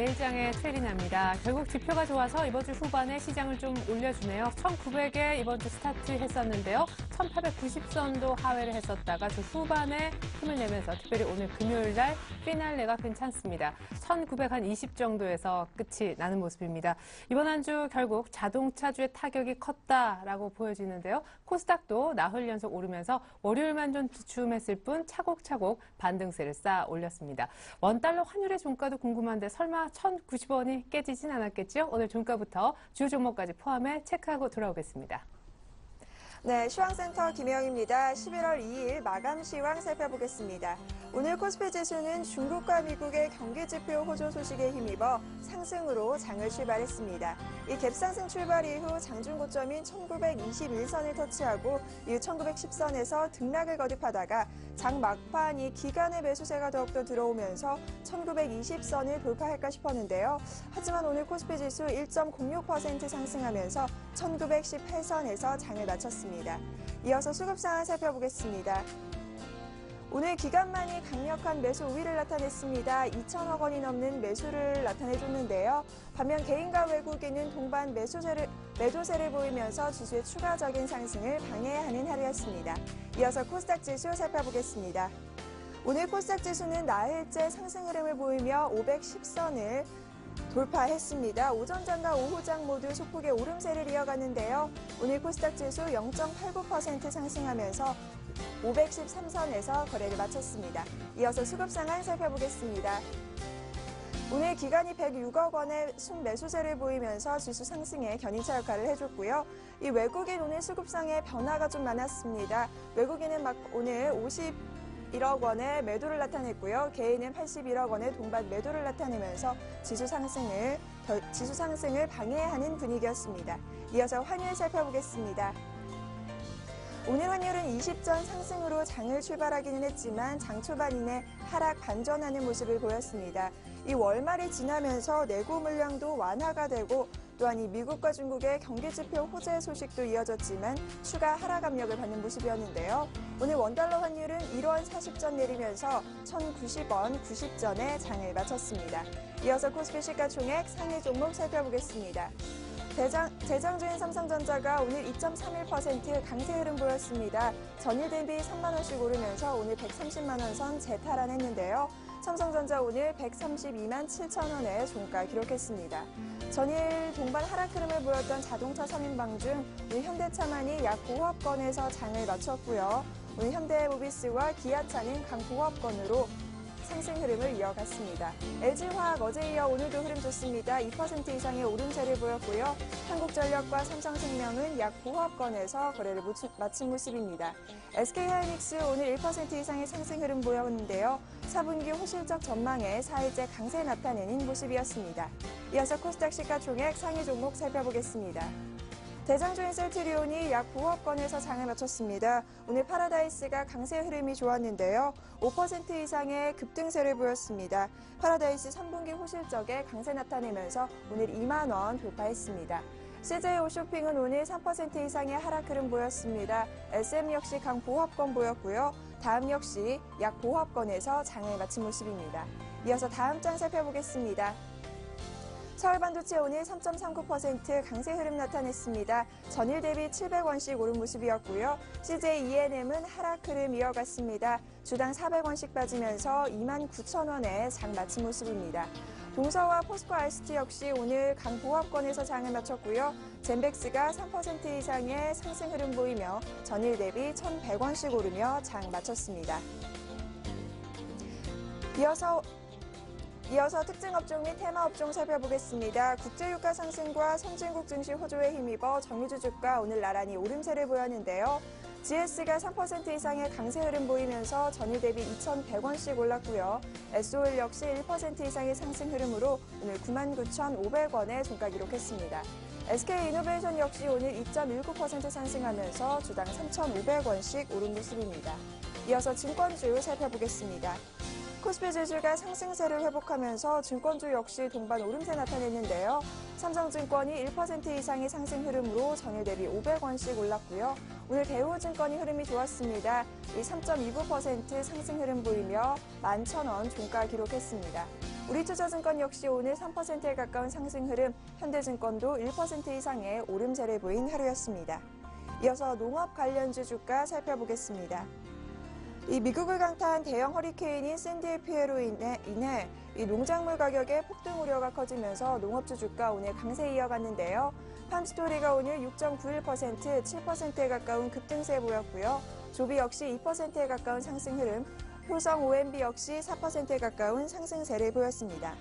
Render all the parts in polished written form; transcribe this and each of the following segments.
내일장의 최리나입니다. 결국 지표가 좋아서 이번 주 후반에 시장을 좀 올려주네요. 1900에 이번 주 스타트했었는데요. 1890선도 하회를 했었다가 주 후반에 힘을 내면서 특별히 오늘 금요일 날 피날레가 괜찮습니다. 1920 정도에서 끝이 나는 모습입니다. 이번 한 주 결국 자동차주의 타격이 컸다라고 보여지는데요. 코스닥도 나흘 연속 오르면서 월요일만 좀 주춤했을 뿐 차곡차곡 반등세를 쌓아 올렸습니다. 원달러 환율의 종가도 궁금한데 설마 1,090원이 깨지진 않았겠죠? 오늘 종가부터 주요 종목까지 포함해 체크하고 돌아오겠습니다. 네, 시황센터 김혜영입니다. 11월 2일 마감 시황 살펴보겠습니다. 오늘 코스피 지수는 중국과 미국의 경기지표 호조 소식에 힘입어 상승으로 장을 출발했습니다. 이 갭상승 출발 이후 장중 고점인 1921선을 터치하고 이후 1910선에서 등락을 거듭하다가 장 막판이 기간의 매수세가 더욱더 들어오면서 1920선을 돌파할까 싶었는데요. 하지만 오늘 코스피 지수 1.06% 상승하면서 1918선에서 장을 마쳤습니다. 이어서 수급 상황 살펴보겠습니다. 오늘 기간만이 강력한 매수 우위를 나타냈습니다. 2천억 원이 넘는 매수를 나타내줬는데요. 반면 개인과 외국인은 동반 매도세를 보이면서 지수의 추가적인 상승을 방해하는 하루였습니다. 이어서 코스닥 지수 살펴보겠습니다. 오늘 코스닥 지수는 나흘째 상승 흐름을 보이며 510선을 돌파했습니다. 오전장과 오후장 모두 소폭의 오름세를 이어갔는데요. 오늘 코스닥 지수 0.89% 상승하면서 513선에서 거래를 마쳤습니다. 이어서 수급 상황 살펴보겠습니다. 오늘 기간이 106억 원의 순매수세를 보이면서 지수 상승에 견인차 역할을 해줬고요. 이 외국인 오늘 수급상의 변화가 좀 많았습니다. 외국인은 오늘 51억 원의 매도를 나타냈고요. 개인은 81억 원의 동반 매도를 나타내면서 지수 상승을 방해하는 분위기였습니다. 이어서 환율 살펴보겠습니다. 오늘 환율은 20전 상승으로 장을 출발하기는 했지만 장 초반 이내 하락 반전하는 모습을 보였습니다. 이 월말이 지나면서 내구 물량도 완화가 되고 또한 이 미국과 중국의 경기지표 호재 소식도 이어졌지만 추가 하락 압력을 받는 모습이었는데요. 오늘 원달러 환율은 1원 40전 내리면서 1,090원 90전에 장을 마쳤습니다. 이어서 코스피 시가총액 상위 종목 살펴보겠습니다. 대장주인 삼성전자가 오늘 2.31% 강세 흐름 보였습니다. 전일 대비 3만 원씩 오르면서 오늘 130만 원 선 재탈환했는데요. 삼성전자 오늘 132만 7천 원에 종가 기록했습니다. 전일 동반 하락 흐름을 보였던 자동차 3인방 중 오늘 현대차만이 약 보합권에서 장을 마쳤고요. 오늘 현대모비스와 기아차는 강 보합권으로 상승 흐름을 이어갔습니다. LG화학 어제 이어 오늘도 흐름 좋습니다. 2% 이상의 오름세를 보였고요. 한국전력과 삼성생명은 약 보합권에서 거래를 마친 모습입니다. SK하이닉스 오늘 1% 이상의 상승 흐름 보였는데요. 4분기 호실적 전망에 4일째 강세 나타내는 모습이었습니다. 이어서 코스닥 시가총액 상위 종목 살펴보겠습니다. 대장주인 셀트리온이 약 보합권에서 장을 마쳤습니다. 오늘 파라다이스가 강세 흐름이 좋았는데요. 5% 이상의 급등세를 보였습니다. 파라다이스 3분기 호실적에 강세 나타내면서 오늘 2만 원 돌파했습니다. CJ 홈쇼핑은 오늘 3% 이상의 하락 흐름 보였습니다. SM 역시 강 보합권 보였고요. 다음 역시 약 보합권에서 장을 마친 모습입니다. 이어서 다음 장 살펴보겠습니다. 서울반도체 오늘 3.39% 강세 흐름 나타냈습니다. 전일 대비 700원씩 오른 모습이었고요. CJ ENM은 하락 흐름 이어갔습니다. 주당 400원씩 빠지면서 29,000원에 장 마친 모습입니다. 동서와 포스코 RCT 역시 오늘 강 보합권에서 장을 마쳤고요. 젠백스가 3% 이상의 상승 흐름 보이며 전일 대비 1,100원씩 오르며 장 마쳤습니다. 이어서 특징 업종 및 테마 업종 살펴보겠습니다. 국제유가 상승과 선진국 증시 호조에 힘입어 정유주 주가 오늘 나란히 오름세를 보였는데요. GS가 3% 이상의 강세 흐름 보이면서 전일 대비 2,100원씩 올랐고요. SO일 역시 1% 이상의 상승 흐름으로 오늘 99,500원에 종가 기록했습니다. SK이노베이션 역시 오늘 2.19% 상승하면서 주당 3,500원씩 오른 모습입니다. 이어서 증권주 살펴보겠습니다. 코스피 지수가 상승세를 회복하면서 증권주 역시 동반 오름세 나타냈는데요. 삼성증권이 1% 이상의 상승 흐름으로 전일 대비 500원씩 올랐고요. 오늘 대우증권이 흐름이 좋았습니다. 이 3.29% 상승 흐름 보이며 11,000원 종가 기록했습니다. 우리투자증권 역시 오늘 3%에 가까운 상승 흐름, 현대증권도 1% 이상의 오름세를 보인 하루였습니다. 이어서 농업 관련주 주가 살펴보겠습니다. 이 미국을 강타한 대형 허리케인인 샌디의 피해로 인해 이 농작물 가격의 폭등 우려가 커지면서 농업주 주가 오늘 강세 이어갔는데요. 팜스토리가 오늘 6.91%, 7%에 가까운 급등세 보였고요. 조비 역시 2%에 가까운 상승 흐름, 효성 OMB 역시 4%에 가까운 상승세를 보였습니다.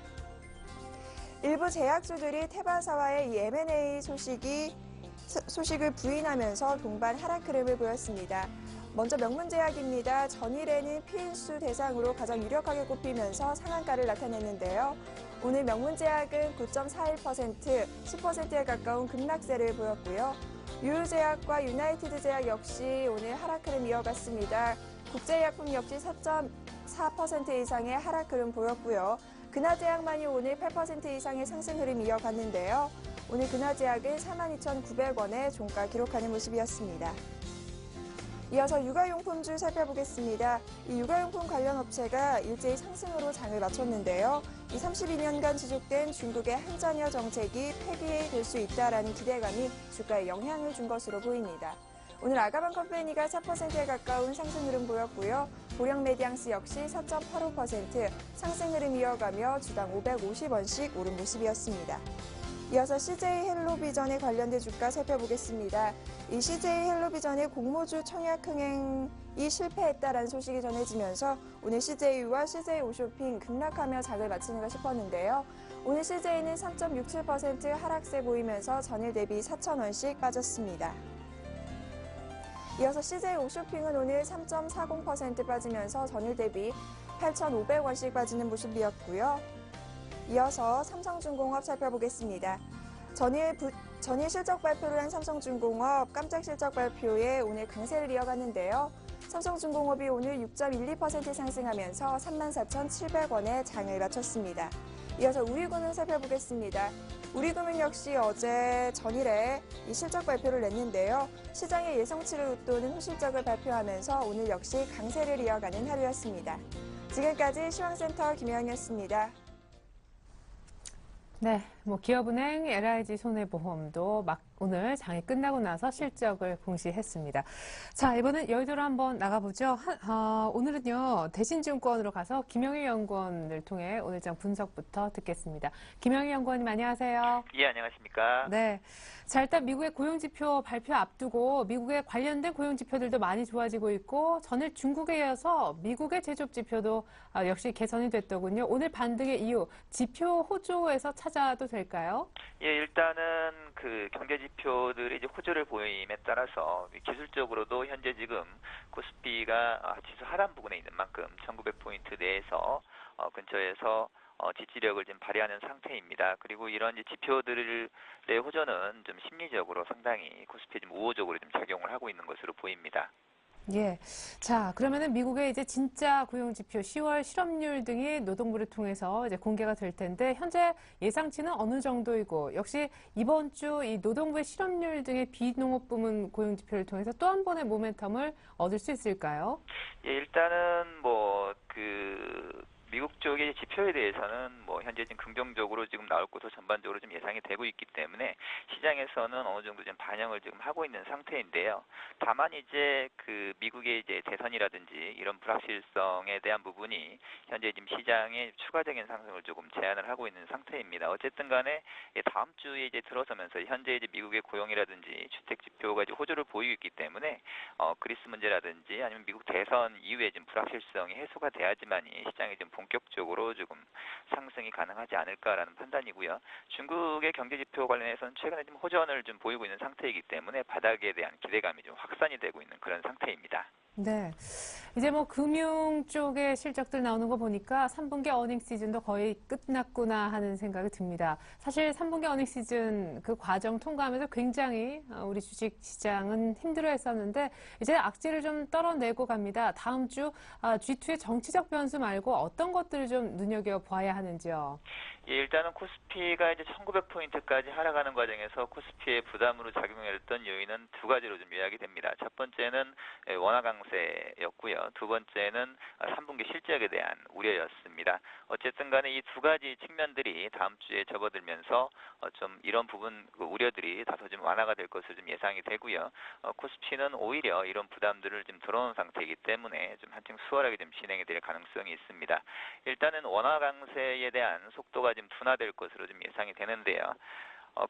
일부 제약주들이 테바사와의 이 M&A 소식을 부인하면서 동반 하락 흐름을 보였습니다. 먼저 명문제약입니다. 전일에는 피인수 대상으로 가장 유력하게 꼽히면서 상한가를 나타냈는데요. 오늘 명문제약은 9.41%, 10%에 가까운 급락세를 보였고요. 유유제약과 유나이티드제약 역시 오늘 하락 흐름 이어갔습니다. 국제의약품 역시 4.4% 이상의 하락 흐름 보였고요. 근하제약만이 오늘 8% 이상의 상승 흐름 이어갔는데요. 오늘 근하제약은 42,900원에 종가 기록하는 모습이었습니다. 이어서 육아용품주 살펴보겠습니다. 이 육아용품 관련 업체가 일제히 상승으로 장을 마쳤는데요. 이 32년간 지속된 중국의 한자녀 정책이 폐기될 수 있다라는 기대감이 주가에 영향을 준 것으로 보입니다. 오늘 아가방 컴퍼니가 4%에 가까운 상승 흐름 보였고요. 보령메디앙스 역시 4.85% 상승 흐름 이어가며 주당 550원씩 오른 모습이었습니다. 이어서 CJ 헬로비전에 관련된 주가 살펴보겠습니다. 이 CJ 헬로비전의 공모주 청약 흥행이 실패했다라는 소식이 전해지면서 오늘 CJ와 CJ 오쇼핑 급락하며 장을 마치는가 싶었는데요. 오늘 CJ는 3.67% 하락세 보이면서 전일 대비 4,000원씩 빠졌습니다. 이어서 CJ 오쇼핑은 오늘 3.40% 빠지면서 전일 대비 8,500원씩 빠지는 모습이었고요. 이어서 삼성중공업 살펴보겠습니다. 전일 실적 발표를 한 삼성중공업 깜짝 실적 발표에 오늘 강세를 이어갔는데요. 삼성중공업이 오늘 6.12% 상승하면서 34,700원에 장을 마쳤습니다. 이어서 우리금융 살펴보겠습니다. 우리금융 역시 어제 전일에 이 실적 발표를 냈는데요. 시장의 예상치를 웃도는 호실적을 발표하면서 오늘 역시 강세를 이어가는 하루였습니다. 지금까지 시황센터 김혜영이었습니다. 네, 기업은행, LIG 손해보험도 오늘 장이 끝나고 나서 실적을 공시했습니다. 자, 이번엔 여의도로 한번 나가보죠. 오늘은요, 대신증권으로 가서 김영일 연구원을 통해 오늘 장 분석부터 듣겠습니다. 김영일 연구원님 안녕하세요. 예, 안녕하십니까. 네. 자, 일단 미국의 고용지표 발표 앞두고 미국에 관련된 고용지표들도 많이 좋아지고 있고 전일 중국에 이어서 미국의 제조업지표도 역시 개선이 됐더군요. 오늘 반등의 이유, 지표 호조에서 찾아도 될까요? 예, 일단은 그 경제지표들이 이제 호조를 보임에 따라서 기술적으로도 현재 지금 코스피가 지수 하단 부분에 있는 만큼 1900포인트 내에서 근처에서 지지력을 좀 발휘하는 상태입니다. 그리고 이런 이제 지표들의 호조는 좀 심리적으로 상당히 코스피에 좀 우호적으로 좀 작용을 하고 있는 것으로 보입니다. 예. 자, 그러면은 미국의 이제 진짜 고용지표 10월 실업률 등이 노동부를 통해서 이제 공개가 될 텐데, 현재 예상치는 어느 정도이고, 역시 이번 주 이 노동부의 실업률 등의 비농업 부문 고용지표를 통해서 또 한 번의 모멘텀을 얻을 수 있을까요? 예, 일단은 미국 쪽의 지표에 대해서는 현재 지금 긍정적으로 지금 나올 것으로 전반적으로 좀 예상이 되고 있기 때문에 시장에서는 어느 정도 좀 반영을 지금 하고 있는 상태인데요. 다만 이제 그 미국의 이제 대선이라든지 이런 불확실성에 대한 부분이 현재 지금 시장의 추가적인 상승을 조금 제한을 하고 있는 상태입니다. 어쨌든 간에 다음 주에 이제 들어서면서 현재 이제 미국의 고용이라든지 주택 지표가 이제 호조를 보이고 있기 때문에 그리스 문제라든지 아니면 미국 대선 이후에 좀 불확실성이 해소가 돼야지만이 시장이 좀 본격적으로 조금 상승이 가능하지 않을까라는 판단이고요. 중국의 경제지표 관련해서는 최근에 좀 호전을 좀 보이고 있는 상태이기 때문에 바닥에 대한 기대감이 좀 확산이 되고 있는 그런 상태입니다. 네. 이제 금융 쪽의 실적들 나오는 거 보니까 3분기 어닝 시즌도 거의 끝났구나 하는 생각이 듭니다. 사실 3분기 어닝 시즌 그 과정 통과하면서 굉장히 우리 주식 시장은 힘들어 했었는데 이제 악재를 좀 떨어내고 갑니다. 다음 주 G2의 정치적 변수 말고 어떤 것들을 좀 눈여겨봐야 하는지요? 예, 일단은 코스피가 이제 1900포인트까지 하락하는 과정에서 코스피의 부담으로 작용했던 요인은 두 가지로 좀 요약이 됩니다. 첫 번째는 원화 강세 강세였고요. 두 번째는 3분기 실적에 대한 우려였습니다. 어쨌든 간에 이 두 가지 측면들이 다음 주에 접어들면서 좀 이런 부분 우려들이 다소 좀 완화가 될 것으로 좀 예상이 되고요. 코스피는 오히려 이런 부담들을 좀 덜어놓은 상태이기 때문에 좀 한층 수월하게 좀 진행이 될 가능성이 있습니다. 일단은 원화 강세에 대한 속도가 좀 둔화될 것으로 좀 예상이 되는데요.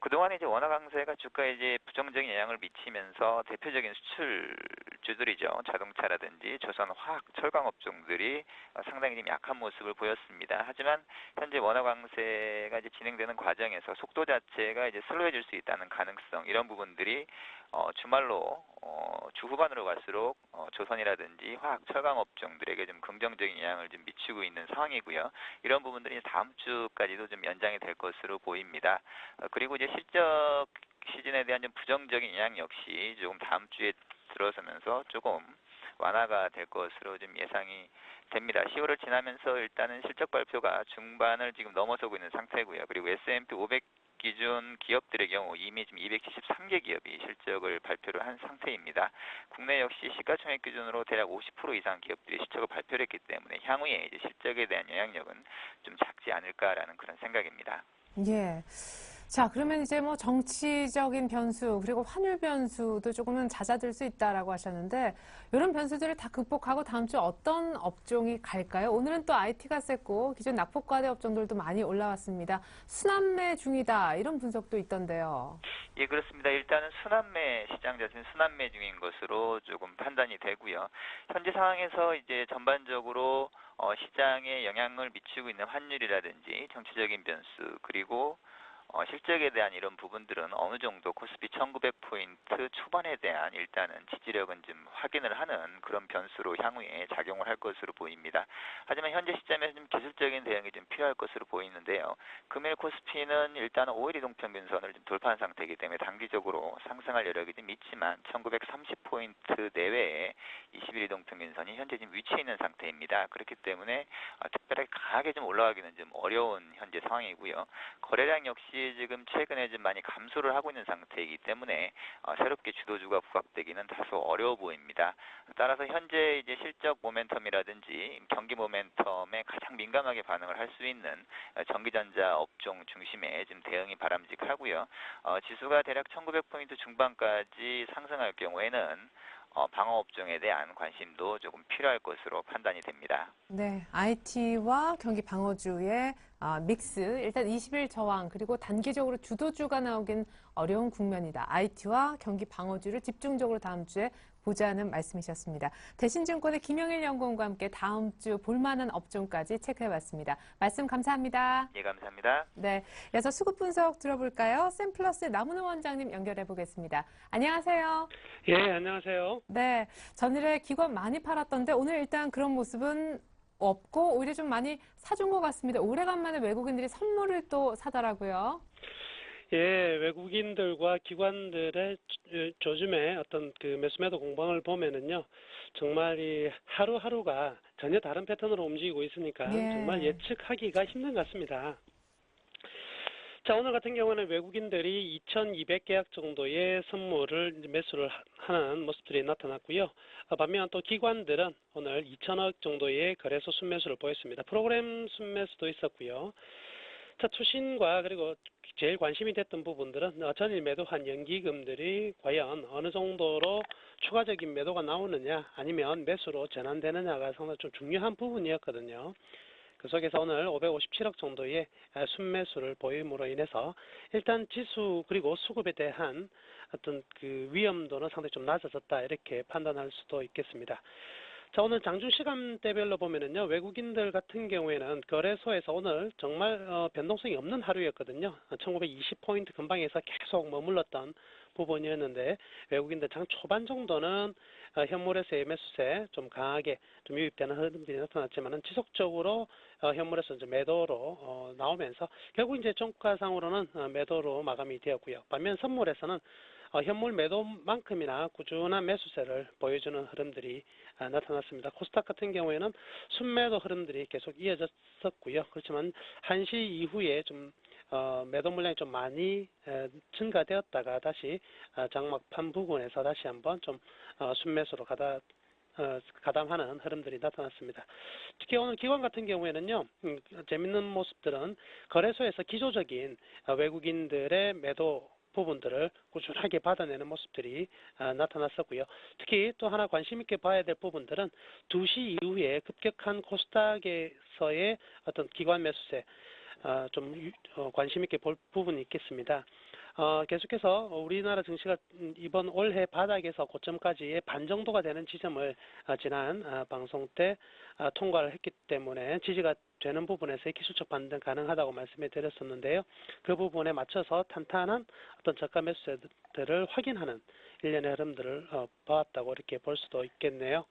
그동안에 이제 원화 강세가 주가에 이제 부정적인 영향을 미치면서 대표적인 수출주들이죠. 자동차라든지 조선, 화학, 철강 업종들이 상당히 좀 약한 모습을 보였습니다. 하지만 현재 원화 강세가 이제 진행되는 과정에서 속도 자체가 이제 슬로해질 수 있다는 가능성, 이런 부분들이 주말로 주 후반으로 갈수록 조선이라든지 화학, 철강 업종들에게 좀 긍정적인 영향을 좀 미치고 있는 상황이고요. 이런 부분들이 다음 주까지도 좀 연장이 될 것으로 보입니다. 그리고 이제 실적 시즌에 대한 좀 부정적인 영향 역시 조금 다음 주에 들어서면서 조금 완화가 될 것으로 좀 예상이 됩니다. 10월을 지나면서 일단은 실적 발표가 중반을 지금 넘어서고 있는 상태고요. 그리고 S&P 500 기준 기업들의 경우 이미 지금 273개 기업이 실적을 발표를 한 상태입니다. 국내 역시 시가총액 기준으로 대략 50% 이상 기업들이 실적을 발표를 했기 때문에 향후에 이제 실적에 대한 영향력은 좀 작지 않을까라는 그런 생각입니다. 예. 자, 그러면 이제 뭐 정치적인 변수, 그리고 환율 변수도 조금은 잦아들 수 있다라고 하셨는데, 이런 변수들을 다 극복하고 다음 주 어떤 업종이 갈까요? 오늘은 또 IT가 셌고, 기존 낙폭과대 업종들도 많이 올라왔습니다. 순환매 중이다, 이런 분석도 있던데요. 예, 그렇습니다. 일단은 순환매 시장 자체는 순환매 중인 것으로 조금 판단이 되고요. 현재 상황에서 이제 전반적으로 시장에 영향을 미치고 있는 환율이라든지 정치적인 변수, 그리고 실적에 대한 이런 부분들은 어느 정도 코스피 1900포인트 초반에 대한 일단은 지지력은 좀 확인을 하는 그런 변수로 향후에 작용을 할 것으로 보입니다. 하지만 현재 시점에서 좀 기술적인 대응이 좀 필요할 것으로 보이는데요. 금일 코스피는 일단 5일 이동평균선을 좀 돌파한 상태이기 때문에 단기적으로 상승할 여력이 좀 있지만 1930포인트 내외의 20일 이동평균선이 현재 지금 위치해 있는 상태입니다. 그렇기 때문에 특별하게 강하게 좀 올라가기는 좀 어려운 현재 상황이고요. 거래량 역시 지금 최근에 좀 많이 감소를 하고 있는 상태이기 때문에 새롭게 주도주가 부각되기는 다소 어려워 보입니다. 따라서 현재 이제 실적 모멘텀이라든지 경기 모멘텀에 가장 민감하게 반응을 할 수 있는 전기전자 업종 중심의 지금 대응이 바람직하고요. 지수가 대략 1900포인트 중반까지 상승할 경우에는 방어업종에 대한 관심도 조금 필요할 것으로 판단이 됩니다. 네, IT와 경기 방어주의 믹스, 일단 20일 저항, 그리고 단기적으로 주도주가 나오긴 어려운 국면이다. IT와 경기 방어주를 집중적으로 다음 주에 보자는 말씀이셨습니다. 대신증권의 김영일 연구원과 함께 다음 주 볼만한 업종까지 체크해봤습니다. 말씀 감사합니다. 예, 감사합니다. 네, 이어서 수급 분석 들어볼까요? 샘플러스의 남은호 원장님 연결해 보겠습니다. 안녕하세요. 예, 안녕하세요. 네, 전일에 기관 많이 팔았던데 오늘 일단 그런 모습은 없고 오히려 좀 많이 사준 것 같습니다. 오래간만에 외국인들이 선물을 또 사더라고요. 예, 외국인들과 기관들의 요즘에 어떤 그 매수매도 공방을 보면은요, 정말 이 하루하루가 전혀 다른 패턴으로 움직이고 있으니까 예. 정말 예측하기가 힘든 것 같습니다. 자, 오늘 같은 경우는 외국인들이 2,200계약 정도의 선물을 매수를 하는 모습들이 나타났고요. 반면 또 기관들은 오늘 2,000억 정도의 거래소 순매수를 보였습니다. 프로그램 순매수도 있었고요. 자, 투신과 그리고 제일 관심이 됐던 부분들은 전일 매도한 연기금들이 과연 어느 정도로 추가적인 매도가 나오느냐 아니면 매수로 전환되느냐가 상당히 좀 중요한 부분이었거든요. 그 속에서 오늘 557억 정도의 순매수를 보임으로 인해서 일단 지수 그리고 수급에 대한 어떤 그 위험도는 상당히 좀 낮아졌다 이렇게 판단할 수도 있겠습니다. 자, 오늘 장중 시간대별로 보면은요, 외국인들 같은 경우에는 거래소에서 오늘 정말 변동성이 없는 하루였거든요. 1920포인트 근방에서 계속 머물렀던 부분이었는데 외국인들 장 초반 정도는 현물에서의 매수세 좀 강하게 좀 유입되는 흐름들이 나타났지만은 지속적으로 현물에서 이제 매도로 나오면서 결국 이제 종가상으로는 매도로 마감이 되었고요. 반면 선물에서는 현물 매도만큼이나 꾸준한 매수세를 보여주는 흐름들이 나타났습니다. 코스닥 같은 경우에는 순매도 흐름들이 계속 이어졌었고요. 그렇지만 1시 이후에 좀 매도 물량이 좀 많이 증가되었다가 다시 장막판 부근에서 다시 한번 좀 순매수로 가담하는 흐름들이 나타났습니다. 특히 오늘 기관 같은 경우에는요, 재밌는 모습들은 거래소에서 기조적인 외국인들의 매도 부분들을 꾸준하게 받아내는 모습들이 나타났었고요. 특히 또 하나 관심 있게 봐야 될 부분들은 2시 이후에 급격한 코스닥에서의 어떤 기관 매수세 좀 관심 있게 볼 부분이 있겠습니다. 계속해서 우리나라 증시가 이번 올해 바닥에서 고점까지의 반 정도가 되는 지점을 지난 방송 때 통과를 했기 때문에 지지가 되는 부분에서의 기술적 반등 가능하다고 말씀해 드렸었는데요. 그 부분에 맞춰서 탄탄한 어떤 저가 매수세들을 확인하는 일련의 흐름들을 봐왔다고 이렇게 볼 수도 있겠네요.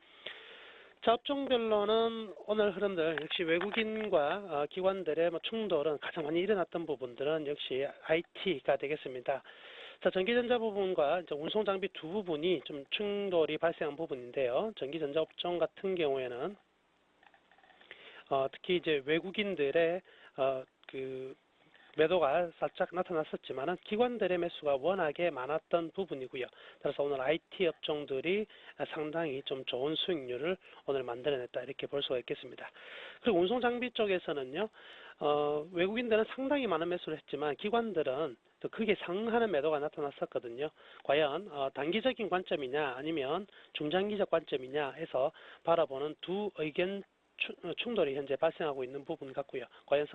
자, 업종별로는 오늘 흐름들 역시 외국인과 기관들의 충돌은 가장 많이 일어났던 부분들은 역시 IT가 되겠습니다. 자, 전기전자 부분과 이제 운송장비 두 부분이 좀 충돌이 발생한 부분인데요. 전기전자 업종 같은 경우에는 특히 이제 외국인들의 그 매도가 살짝 나타났었지만은 기관들의 매수가 워낙에 많았던 부분이고요. 따라서 오늘 IT 업종들이 상당히 좀 좋은 수익률을 오늘 만들어냈다 이렇게 볼 수가 있겠습니다. 그리고 운송 장비 쪽에서는요, 외국인들은 상당히 많은 매수를 했지만 기관들은 또 크게 상하는 매도가 나타났었거든요. 과연 단기적인 관점이냐 아니면 중장기적 관점이냐 해서 바라보는 두 의견 충돌이 현재 발생하고 있는 부분 같고요. 과연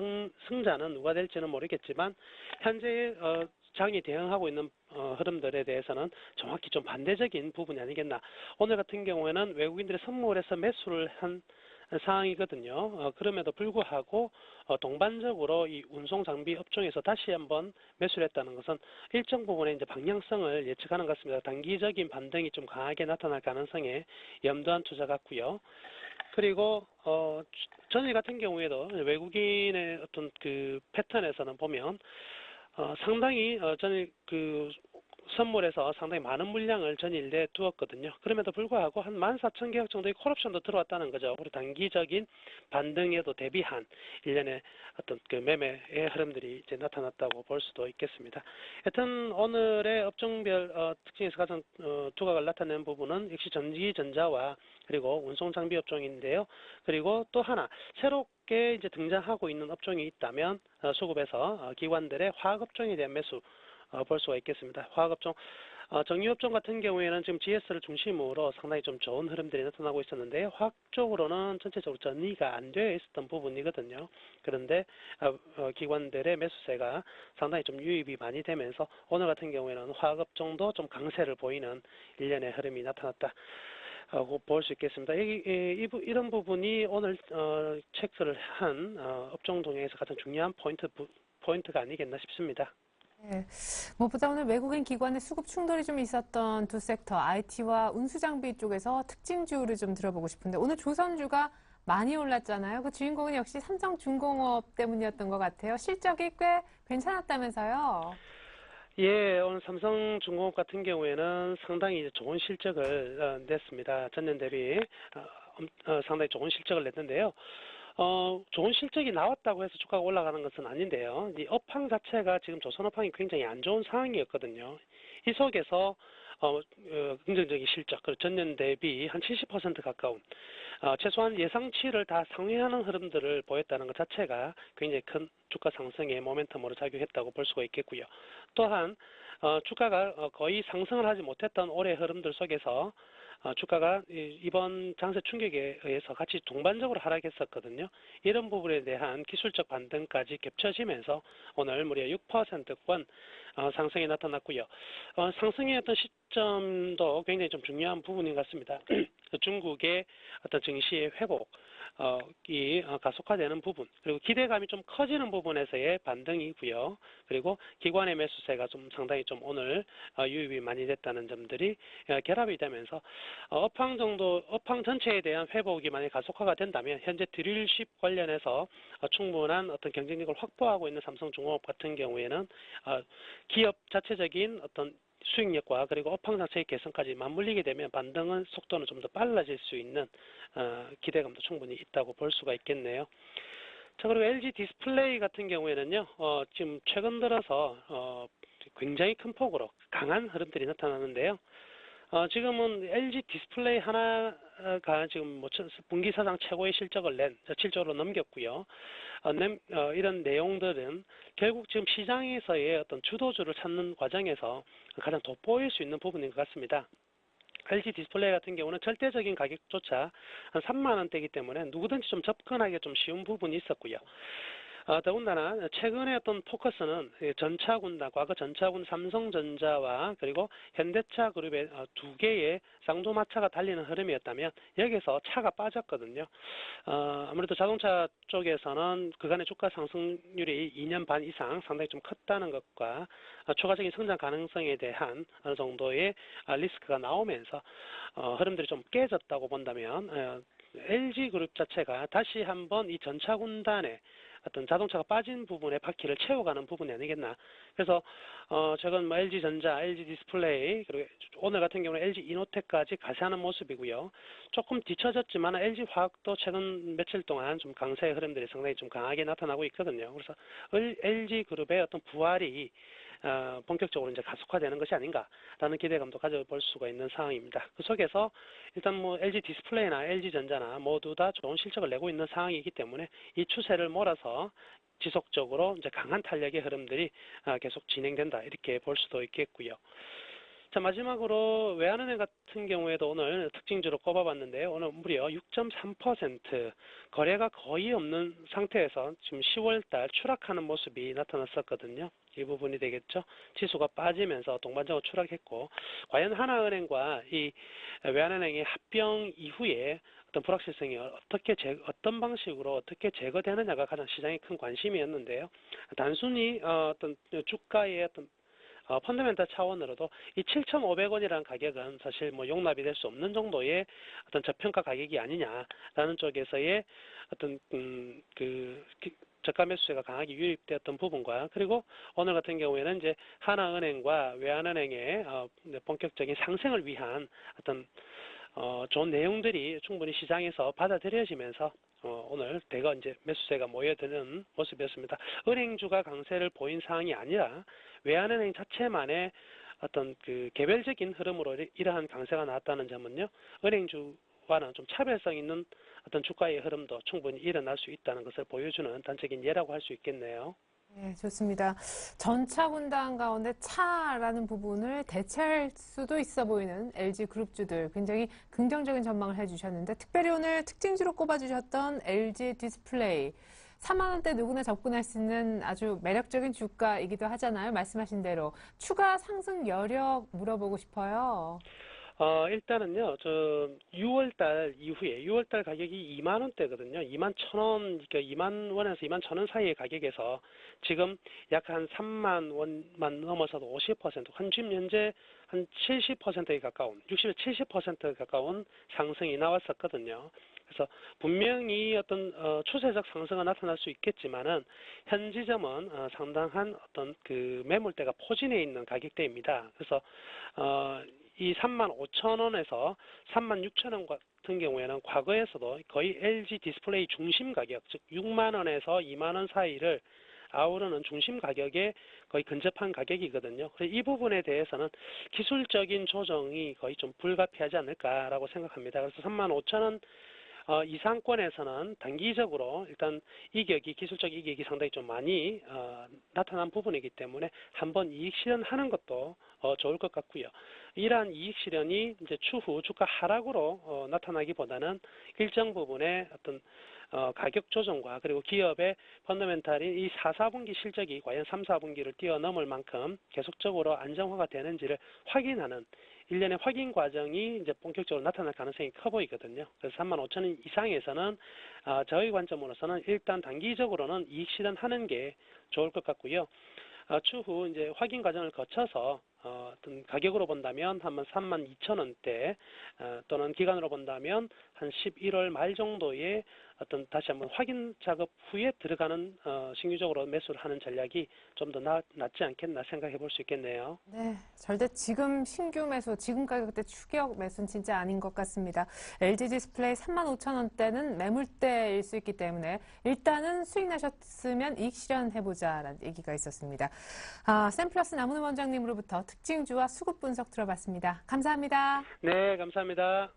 승자는 누가 될지는 모르겠지만 현재 장이 대응하고 있는 흐름들에 대해서는 정확히 좀 반대적인 부분이 아니겠나. 오늘 같은 경우에는 외국인들의 선물에서 매수를 한 상황이거든요. 그럼에도 불구하고 동반적으로 이 운송 장비 업종에서 다시 한번 매수를 했다는 것은 일정 부분의 이제 방향성을 예측하는 것 같습니다. 단기적인 반등이 좀 강하게 나타날 가능성에 염두한 투자 같고요. 그리고 전일 같은 경우에도 외국인의 어떤 그 패턴에서는 보면 상당히 전일 그 선물에서 상당히 많은 물량을 전일 내 두었거든요. 그럼에도 불구하고 한 14,000개억 정도의 콜옵션도 들어왔다는 거죠. 우리 단기적인 반등에도 대비한 일련의 어떤 그 매매의 흐름들이 이제 나타났다고 볼 수도 있겠습니다. 하여튼 오늘의 업종별 특징에서 가장 두각을 나타내는 부분은 역시 전기전자와 그리고 운송장비 업종인데요. 그리고 또 하나 새롭게 이제 등장하고 있는 업종이 있다면 수급에서 기관들의 화학업종에 대한 매수 볼 수가 있겠습니다. 화학업종, 정유업종 같은 경우에는 지금 GS를 중심으로 상당히 좀 좋은 흐름들이 나타나고 있었는데 화학 쪽으로는 전체적으로 전이가 안 되어 있었던 부분이거든요. 그런데 기관들의 매수세가 상당히 좀 유입이 많이 되면서 오늘 같은 경우에는 화학업종도 좀 강세를 보이는 일련의 흐름이 나타났다. 볼 수 있겠습니다. 이런 부분이 오늘 체크를 한 업종 동향에서 가장 중요한 포인트가 아니겠나 싶습니다. 네. 무엇보다 오늘 외국인 기관의 수급 충돌이 좀 있었던 두 섹터, IT와 운수장비 쪽에서 특징주를 좀 들어보고 싶은데 오늘 조선주가 많이 올랐잖아요. 그 주인공은 역시 삼성중공업 때문이었던 것 같아요. 실적이 꽤 괜찮았다면서요. 예, 오늘 삼성중공업 같은 경우에는 상당히 이제 좋은 실적을 냈습니다. 전년 대비 상당히 좋은 실적을 냈는데요. 좋은 실적이 나왔다고 해서 주가가 올라가는 것은 아닌데요. 이 업황 자체가 지금 조선업황이 굉장히 안 좋은 상황이었거든요. 이 속에서 긍정적인 실적, 그리고 전년 대비 한 70% 가까운 최소한 예상치를 다 상회하는 흐름들을 보였다는 것 자체가 굉장히 큰 주가 상승의 모멘텀으로 작용했다고 볼 수가 있겠고요. 또한 주가가 거의 상승을 하지 못했던 올해 흐름들 속에서 주가가 이번 장세 충격에 의해서 같이 동반적으로 하락했었거든요. 이런 부분에 대한 기술적 반등까지 겹쳐지면서 오늘 무려 6%권 상승이 나타났고요. 상승의 어떤 시점도 굉장히 좀 중요한 부분인 것 같습니다. 중국의 어떤 증시의 회복이 가속화되는 부분, 그리고 기대감이 좀 커지는 부분에서의 반등이고요. 그리고 기관의 매수세가 좀 상당히 좀 오늘 유입이 많이 됐다는 점들이 결합이 되면서 업황 전체에 대한 회복이 만약 가속화가 된다면 현재 드릴십 관련해서 충분한 어떤 경쟁력을 확보하고 있는 삼성중공업 같은 경우에는 기업 자체적인 어떤 수익력과 그리고 업황 자체의 개선까지 맞물리게 되면 반등은 속도는 좀 더 빨라질 수 있는 기대감도 충분히 있다고 볼 수가 있겠네요. 자, 그리고 LG 디스플레이 같은 경우에는요, 지금 최근 들어서 굉장히 큰 폭으로 강한 흐름들이 나타나는데요. 지금은 LG 디스플레이 하나 전자가 지금 뭐 분기 사상 최고의 실적을 낸 7조로 넘겼고요. 이런 내용들은 결국 지금 시장에서의 어떤 주도주를 찾는 과정에서 가장 돋보일 수 있는 부분인 것 같습니다. LG 디스플레이 같은 경우는 절대적인 가격조차 한 3만 원대이기 때문에 누구든지 좀 접근하기가 좀 쉬운 부분이 있었고요. 더군다나 최근에 어떤 포커스는 전차군단, 과거 전차군 삼성전자와 그리고 현대차 그룹의 두 개의 쌍두마차가 달리는 흐름이었다면 여기서 차가 빠졌거든요. 아무래도 자동차 쪽에서는 그간의 주가 상승률이 2년 반 이상 상당히 좀 컸다는 것과 추가적인 성장 가능성에 대한 어느 정도의 리스크가 나오면서 흐름들이 좀 깨졌다고 본다면 LG그룹 자체가 다시 한번 이 전차군단의 어떤 자동차가 빠진 부분에 바퀴를 채워가는 부분이 아니겠나. 그래서 최근 뭐 LG전자, LG 디스플레이 그리고 오늘 같은 경우는 LG 이노텍까지 가세하는 모습이고요. 조금 뒤처졌지만 LG 화학도 최근 며칠 동안 좀 강세의 흐름들이 상당히 좀 강하게 나타나고 있거든요. 그래서 LG 그룹의 어떤 부활이 본격적으로 이제 가속화되는 것이 아닌가라는 기대감도 가져볼 수가 있는 상황입니다. 그 속에서 일단 뭐 LG 디스플레이나 LG 전자나 모두 다 좋은 실적을 내고 있는 상황이기 때문에 이 추세를 몰아서 지속적으로 이제 강한 탄력의 흐름들이 계속 진행된다 이렇게 볼 수도 있겠고요. 자, 마지막으로 외환은행 같은 경우에도 오늘 특징주로 꼽아봤는데요. 오늘 무려 6.3% 거래가 거의 없는 상태에서 지금 10월달 추락하는 모습이 나타났었거든요. 이 부분이 되겠죠. 지수가 빠지면서 동반적으로 추락했고, 과연 하나은행과 이 외환은행의 합병 이후에 어떤 불확실성이 어떤 방식으로 어떻게 제거되느냐가 가장 시장의 큰 관심이었는데요. 단순히 어떤 주가의 어떤 펀더멘탈 차원으로도 이 7,500원이라는 가격은 사실 뭐 용납이 될 수 없는 정도의 어떤 저평가 가격이 아니냐라는 쪽에서의 어떤 저가 매수세가 강하게 유입되었던 부분과 그리고 오늘 같은 경우에는 이제 하나은행과 외환은행의 본격적인 상승을 위한 어떤 좋은 내용들이 충분히 시장에서 받아들여지면서 오늘 대거 이제 매수세가 모여드는 모습이었습니다. 은행주가 강세를 보인 상황이 아니라 외환은행 자체만의 어떤 그 개별적인 흐름으로 이러한 강세가 나왔다는 점은요, 은행주와는 좀 차별성 있는 어떤 주가의 흐름도 충분히 일어날 수 있다는 것을 보여주는 단적인 예라고 할 수 있겠네요. 네, 좋습니다. 전차 군단 가운데 차라는 부분을 대체할 수도 있어 보이는 LG 그룹주들 굉장히 긍정적인 전망을 해주셨는데 특별히 오늘 특징주로 꼽아주셨던 LG 디스플레이 3만 원대 누구나 접근할 수 있는 아주 매력적인 주가이기도 하잖아요. 말씀하신 대로 추가 상승 여력 물어보고 싶어요. 일단은요, 6월달 이후에, 6월달 가격이 2만 원대거든요. 2만 1,000원, 그러니까 2만 원에서 2만 1,000원 사이의 가격에서 지금 약 한 3만 원만 넘어서도 50%, 지금 현재 한 70%에 가까운, 60에서 70%에 가까운 상승이 나왔었거든요. 그래서 분명히 어떤 추세적 상승은 나타날 수 있겠지만은 현 지점은 상당한 어떤 그 매물대가 포진해 있는 가격대입니다. 그래서 이 35,000원에서 36,000원 같은 경우에는 과거에서도 거의 LG 디스플레이 중심 가격, 즉 6만 원에서 2만 원 사이를 아우르는 중심 가격에 거의 근접한 가격이거든요. 그래서 이 부분에 대해서는 기술적인 조정이 거의 좀 불가피하지 않을까라고 생각합니다. 그래서 35,000원 이상권에서는 단기적으로 일단 기술적 이격이 상당히 좀 많이 나타난 부분이기 때문에 한번 이익 실현하는 것도 좋을 것 같고요. 이러한 이익 실현이 이제 추후 주가 하락으로 나타나기보다는 일정 부분의 어떤 가격 조정과 그리고 기업의 펀더멘탈인 이 4, 4분기 실적이 과연 3, 4분기를 뛰어넘을 만큼 계속적으로 안정화가 되는지를 확인하는 일련의 확인 과정이 이제 본격적으로 나타날 가능성이 커 보이거든요. 그래서 35,000원 이상에서는 저희 관점으로서는 일단 단기적으로는 이익 실현하는 게 좋을 것 같고요. 추후 이제 확인 과정을 거쳐서 어떤 가격으로 본다면 한 32,000원대 또는 기간으로 본다면 한 11월 말 정도에 어떤 다시 한번 확인 작업 후에 들어가는 신규적으로 매수를 하는 전략이 좀 더 낫지 않겠나 생각해 볼 수 있겠네요. 네, 절대 지금 신규 매수, 지금 가격대 추격 매수는 진짜 아닌 것 같습니다. LG 디스플레이 35,000원대는 매물대일 수 있기 때문에 일단은 수익 나셨으면 이익 실현해보자라는 얘기가 있었습니다. 샘플러스 남은우 원장님으로부터 특징주와 수급 분석 들어봤습니다. 감사합니다. 네, 감사합니다.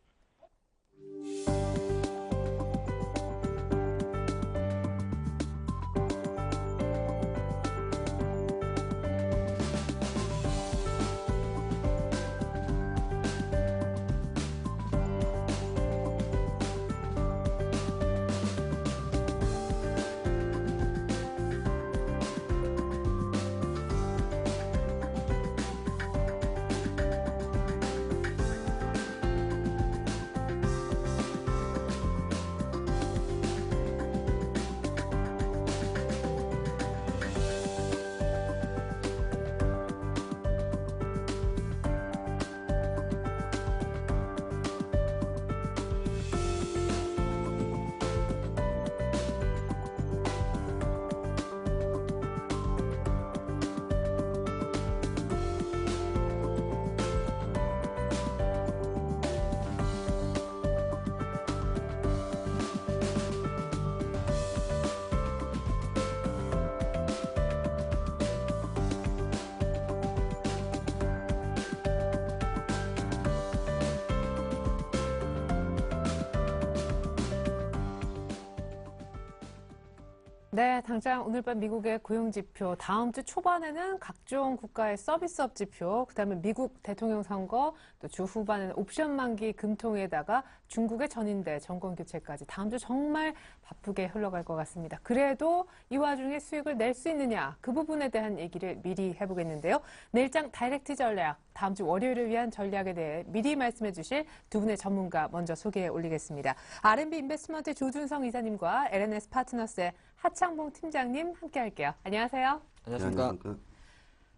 네, 당장 오늘 밤 미국의 고용지표, 다음 주 초반에는 각종 국가의 서비스업 지표, 그다음에 미국 대통령 선거, 또 주 후반에는 옵션 만기 금통에다가 중국의 전인대 정권 교체까지 다음 주 정말 바쁘게 흘러갈 것 같습니다. 그래도 이 와중에 수익을 낼 수 있느냐, 그 부분에 대한 얘기를 미리 해보겠는데요. 내일장 다이렉트 전략, 다음 주 월요일을 위한 전략에 대해 미리 말씀해 주실 두 분의 전문가 먼저 소개해 올리겠습니다. R&B 인베스트먼트 조준성 이사님과 LNS 파트너스의 하창봉 팀장님 함께 할게요. 안녕하세요. 안녕하십니까.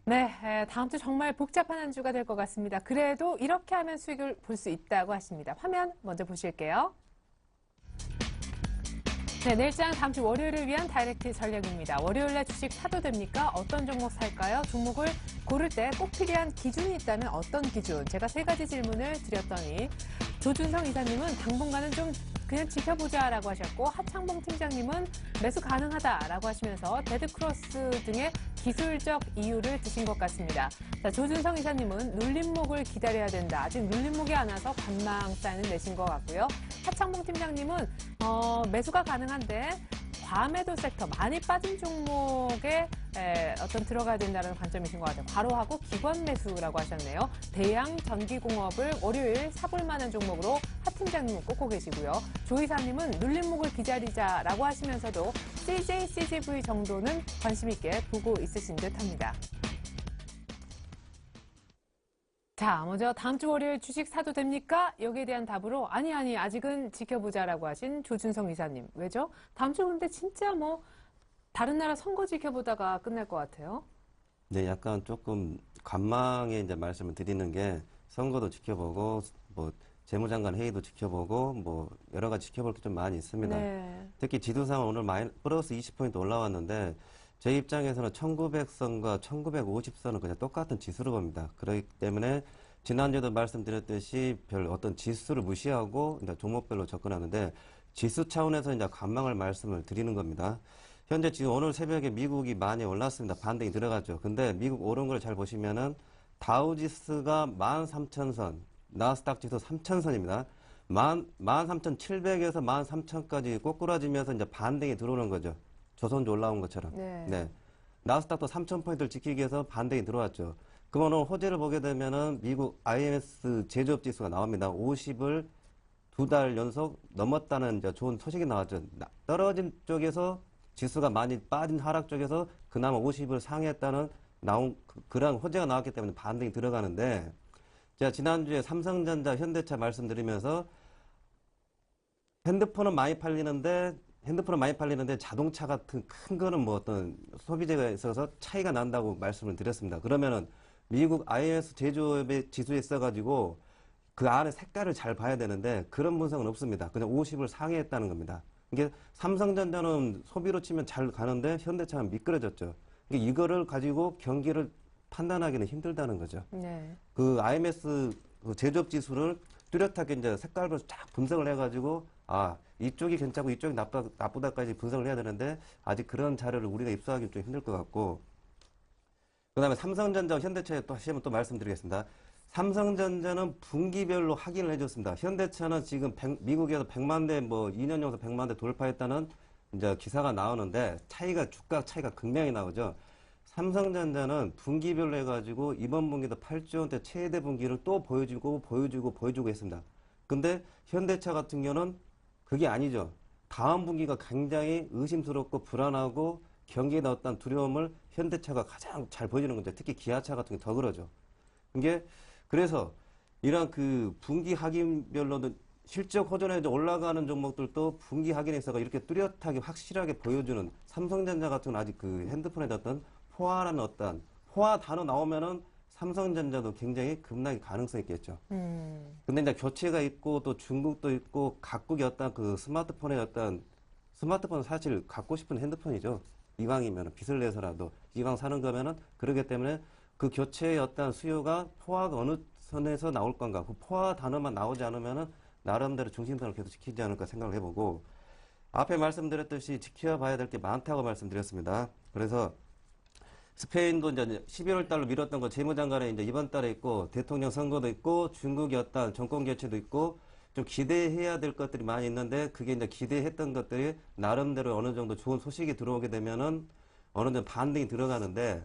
네, 다음 주 정말 복잡한 한 주가 될 것 같습니다. 그래도 이렇게 하면 수익을 볼 수 있다고 하십니다. 화면 먼저 보실게요. 네, 내일장 다음 주 월요일을 위한 다이렉트 전략입니다. 월요일에 주식 사도 됩니까? 어떤 종목 살까요? 종목을 고를 때 꼭 필요한 기준이 있다면 어떤 기준? 제가 세 가지 질문을 드렸더니 조준성 이사님은 당분간은 좀 그냥 지켜보자라고 하셨고, 하창봉 팀장님은 매수 가능하다라고 하시면서 데드크로스 등의 기술적 이유를 드신 것 같습니다. 자, 조준성 이사님은 눌림목을 기다려야 된다. 아직 눌림목이 안 와서 관망 사인을 내신 것 같고요. 하창봉 팀장님은 매수가 가능한데 과매도 섹터, 많이 빠진 종목에 어떤 들어가야 된다는 관점이신 것 같아요. 바로하고 기관 매수라고 하셨네요. 대양 전기공업을 월요일 사볼 만한 종목으로 하 팀장님은 꼽고 계시고요. 조 이사님은 눌림목을 기다리자라고 하시면서도 CJ, CGV 정도는 관심 있게 보고 있으신 듯합니다. 자, 먼저 다음 주 월요일 주식 사도 됩니까? 여기에 대한 답으로 아니 아직은 지켜보자라고 하신 조준성 이사님. 왜죠? 다음 주 근데 진짜 뭐 다른 나라 선거 지켜보다가 끝날 것 같아요. 네, 약간 조금 관망에 이제 말씀을 드리는 게 선거도 지켜보고 뭐 재무장관 회의도 지켜보고 뭐 여러 가지 지켜볼 게 좀 많이 있습니다. 네. 특히 지수상은 오늘 플러스 20포인트 올라왔는데 제 입장에서는 1900선과 1950선은 그냥 똑같은 지수로 봅니다. 그렇기 때문에 지난주에도 말씀드렸듯이 별 어떤 지수를 무시하고 이제 종목별로 접근하는데 지수 차원에서 이제 관망을 말씀을 드리는 겁니다. 현재 지금 오늘 새벽에 미국이 많이 올랐습니다. 반등이 들어갔죠. 근데 미국 오른 걸 잘 보시면은 다우지수가 13,000선, 나스닥 지수 3,000선입니다. 13,700에서 13,000까지 꼬꾸라지면서 이제 반등이 들어오는 거죠. 조선주 올라온 것처럼. 네. 나스닥도 3,000포인트를 지키기 위해서 반등이 들어왔죠. 그러면 호재를 보게 되면은 미국 IMS 제조업 지수가 나옵니다. 50을 두 달 연속 넘었다는 이제 좋은 소식이 나왔죠. 떨어진 쪽에서 지수가 많이 빠진 하락 쪽에서 그나마 50을 상회했다는 나온 그런 호재가 나왔기 때문에 반등이 들어가는데, 제가 지난주에 삼성전자, 현대차 말씀드리면서 핸드폰은 많이 팔리는데 자동차 같은 큰 거는 뭐 어떤 소비재가 있어서 차이가 난다고 말씀을 드렸습니다. 그러면은 미국 IMS 제조업의 지수에 있어가지고 그 안에 색깔을 잘 봐야 되는데 그런 분석은 없습니다. 그냥 50을 상회했다는 겁니다. 이게 삼성전자는 소비로 치면 잘 가는데 현대차는 미끄러졌죠. 이거를 가지고 경기를 판단하기는 힘들다는 거죠. 네. 그 IMS 그 제조업 지수를 뚜렷하게 이제 색깔로 쫙 분석을 해가지고 이쪽이 괜찮고 이쪽이 나쁘다까지 분석을 해야 되는데 아직 그런 자료를 우리가 입수하기 좀 힘들 것 같고, 그 다음에 삼성전자, 현대차에 또 다시 한번 또 말씀드리겠습니다. 삼성전자는 분기별로 확인을 해줬습니다. 현대차는 지금 미국에서 100만 대, 뭐 2년 연속 100만 대 돌파했다는 이제 기사가 나오는데 주가 차이가 극명히 나오죠. 삼성전자는 분기별로 해가지고 이번 분기도 8조 원대 최대 분기를 또 보여주고 했습니다. 근데 현대차 같은 경우는 그게 아니죠. 다음 분기가 굉장히 의심스럽고 불안하고 경기에 어떤 두려움을 현대차가 가장 잘 보여주는 건데 특히 기아차 같은 게 더 그러죠. 이게 그래서 이런 그 분기 확인별로는 실적 호전에 올라가는 종목들도 분기 확인에 있어서 이렇게 뚜렷하게 확실하게 보여주는 삼성전자 같은 아직 그 핸드폰에 어떤 포화라는 어떤 포화 단어 나오면은 삼성전자도 굉장히 급락의 가능성이 있겠죠. 근데 이제 교체가 있고 또 중국도 있고 각국의 어떤 그 스마트폰은 사실 갖고 싶은 핸드폰이죠. 이왕이면 빚을 내서라도 이왕 사는 거면은 그러기 때문에 그 교체의 어떤 수요가 포화가 어느 선에서 나올 건가 그 포화 단어만 나오지 않으면은 나름대로 중심선을 계속 지키지 않을까 생각을 해보고 앞에 말씀드렸듯이 지켜봐야 될 게 많다고 말씀드렸습니다. 그래서 스페인도 이제 11월 달로 미뤘던 거 재무장관에 이제 이번 달에 있고 대통령 선거도 있고 중국의 어떤 정권 교체도 있고 좀 기대해야 될 것들이 많이 있는데 그게 이제 기대했던 것들이 나름대로 어느 정도 좋은 소식이 들어오게 되면은 어느 정도 반등이 들어가는데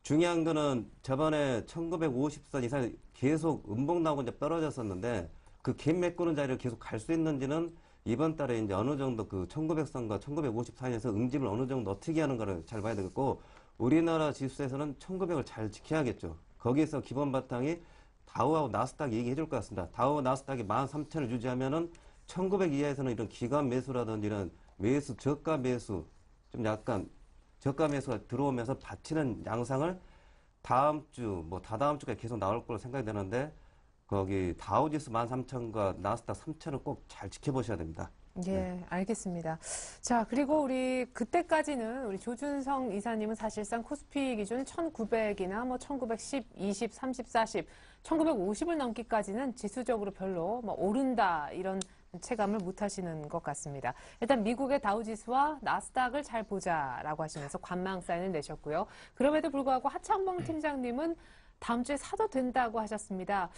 중요한 거는 저번에 1950선 이상 계속 음봉 나오고 이제 떨어졌었는데 그 갭 메꾸는 자리를 계속 갈 수 있는지는 이번 달에 이제 어느 정도 그 1900선과 1954에서 응집을 어느 정도 어떻게 하는가를 잘 봐야 되겠고 우리나라 지수에서는 1900을 잘 지켜야겠죠. 거기에서 기본 바탕이 다우하고 나스닥 얘기해 줄 것 같습니다. 다우 나스닥이 13,000을 유지하면은 1900 이하에서는 이런 기관 매수라든지 이런 매수, 저가 매수, 좀 약간 저가 매수가 들어오면서 받치는 양상을 다음 주, 뭐 다다음 주까지 계속 나올 걸로 생각이 되는데 거기 다우지수 13,000과 나스닥 3,000을 꼭 잘 지켜보셔야 됩니다. 예, 알겠습니다. 자, 그리고 우리 그때까지는 우리 조준성 이사님은 사실상 코스피 기준 1900이나 뭐 1910, 20, 30, 40, 1950을 넘기까지는 지수적으로 별로 뭐 오른다 이런 체감을 못 하시는 것 같습니다. 일단 미국의 다우지수와 나스닥을 잘 보자라고 하시면서 관망 사인을 내셨고요. 그럼에도 불구하고 하창봉 팀장님은 다음 주에 사도 된다고 하셨습니다.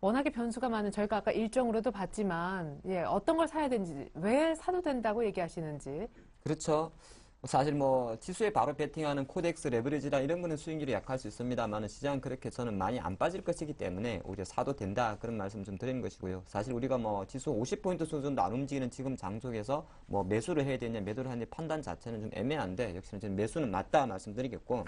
워낙에 변수가 많은 저희가 아까 일정으로도 봤지만 예, 어떤 걸 사야 되는지 왜 사도 된다고 얘기하시는지. 그렇죠. 사실 뭐 지수에 바로 베팅하는 코덱스 레버리지라 이런 거는 수익률이 약할 수 있습니다만 시장은 그렇게 저는 많이 안 빠질 것이기 때문에 오히려 사도 된다 그런 말씀 좀 드리는 것이고요. 사실 우리가 뭐 지수 50포인트 수준도 안 움직이는 지금 장속에서 뭐 매수를 해야 되냐 매도를 하냐 판단 자체는 좀 애매한데 역시나 저는 매수는 맞다 말씀드리겠고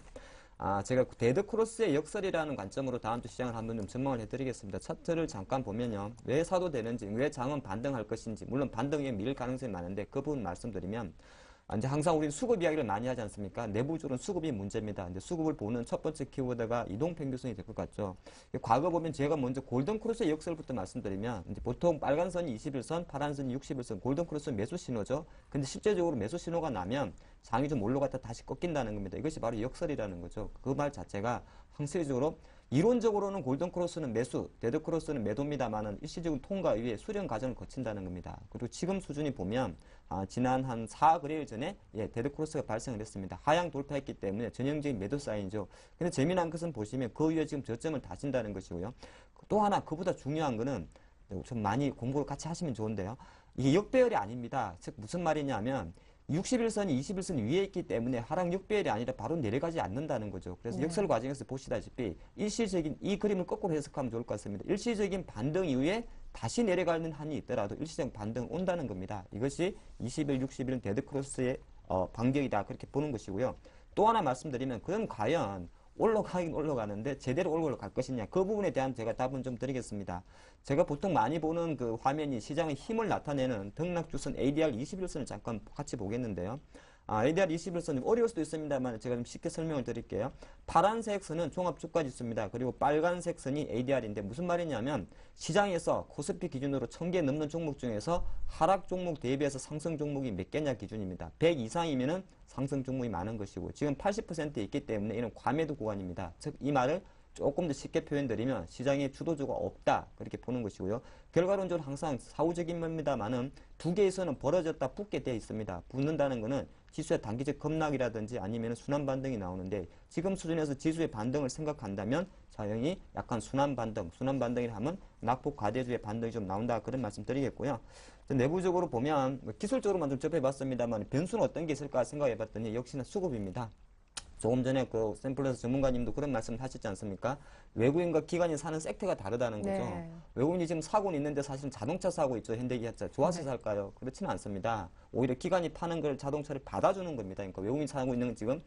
제가 데드크로스의 역설이라는 관점으로 다음 주 시장을 한번 좀 전망을 해드리겠습니다. 차트를 잠깐 보면요. 왜 사도 되는지, 왜 장은 반등할 것인지, 물론 반등에 밀릴 가능성이 많은데 그 부분 말씀드리면 이제 항상 우리는 수급 이야기를 많이 하지 않습니까? 내부적으로는 수급이 문제입니다. 근데 수급을 보는 첫 번째 키워드가 이동평균선이 될 것 같죠. 과거 보면 제가 먼저 골든크로스의 역설부터 말씀드리면 이제 보통 빨간 선이 21선, 파란 선이 61선, 골든크로스는 매수 신호죠. 근데 실제적으로 매수 신호가 나면 장이 좀 올라갔다 다시 꺾인다는 겁니다. 이것이 바로 역설이라는 거죠. 그 말 자체가 상세적으로 이론적으로는 골든크로스는 매수, 데드크로스는 매도입니다만은 일시적인 통과 이후에 수렴 과정을 거친다는 겁니다. 그리고 지금 수준이 보면 지난 한 4거래일 전에 데드크로스가 발생을 했습니다. 하향 돌파했기 때문에 전형적인 매도 사인이죠. 근데 재미난 것은 보시면 그 이후에 지금 저점을 다진다는 것이고요. 또 하나 그보다 중요한 거는 좀 많이 공부를 같이 하시면 좋은데요. 이게 역배열이 아닙니다. 즉 무슨 말이냐면 61선이 21선 위에 있기 때문에 하락 역배열이 아니라 바로 내려가지 않는다는 거죠. 그래서 역설 과정에서 보시다시피 일시적인 이 그림을 거꾸로 해석하면 좋을 것 같습니다. 일시적인 반등 이후에 다시 내려가는 한이 있더라도 일시적 반등 온다는 겁니다. 이것이 20일, 60일은 데드크로스의 반격이다 그렇게 보는 것이고요. 또 하나 말씀드리면 그럼 과연 올라가긴 올라가는데 제대로 올라갈 것이냐 그 부분에 대한 제가 답은 좀 드리겠습니다. 제가 보통 많이 보는 그 화면이 시장의 힘을 나타내는 등락주선 ADR 21선을 잠깐 같이 보겠는데요. ADR 21선 좀 어려울 수도 있습니다만 제가 좀 쉽게 설명을 드릴게요. 파란색 선은 종합주가지수입니다. 그리고 빨간색 선이 ADR인데 무슨 말이냐면 시장에서 코스피 기준으로 1000개 넘는 종목 중에서 하락 종목 대비해서 상승 종목이 몇 개냐 기준입니다. 100 이상이면은 상승 종목이 많은 것이고 지금 80%에 있기 때문에 이는 과매도 구간입니다. 즉 이 말을 조금 더 쉽게 표현드리면 시장에 주도주가 없다 그렇게 보는 것이고요. 결과론적으로 항상 사후적인 겁니다만은 두 개에서는 벌어졌다 붙게 되어 있습니다. 붙는다는 것은 지수의 단기적 급락이라든지 아니면 순환 반등이 나오는데 지금 수준에서 지수의 반등을 생각한다면 자연히 약간 순환 반등이라 하면 낙폭 과대주의 반등이 좀 나온다 그런 말씀 드리겠고요. 내부적으로 보면 기술적으로만 좀 접해봤습니다만 변수는 어떤 게 있을까 생각해봤더니 역시나 수급입니다. 조금 전에 그 샘플에서 전문가님도 그런 말씀 하셨지 않습니까? 외국인과 기관이 사는 섹터가 다르다는 거죠. 네. 외국인이 지금 사고는 있는데 사실은 자동차 사고 있죠. 현대기아차. 좋아서 네. 살까요? 그렇지는 않습니다. 오히려 기관이 파는 걸 자동차를 받아주는 겁니다. 그러니까 외국인이 사고 있는 건 지금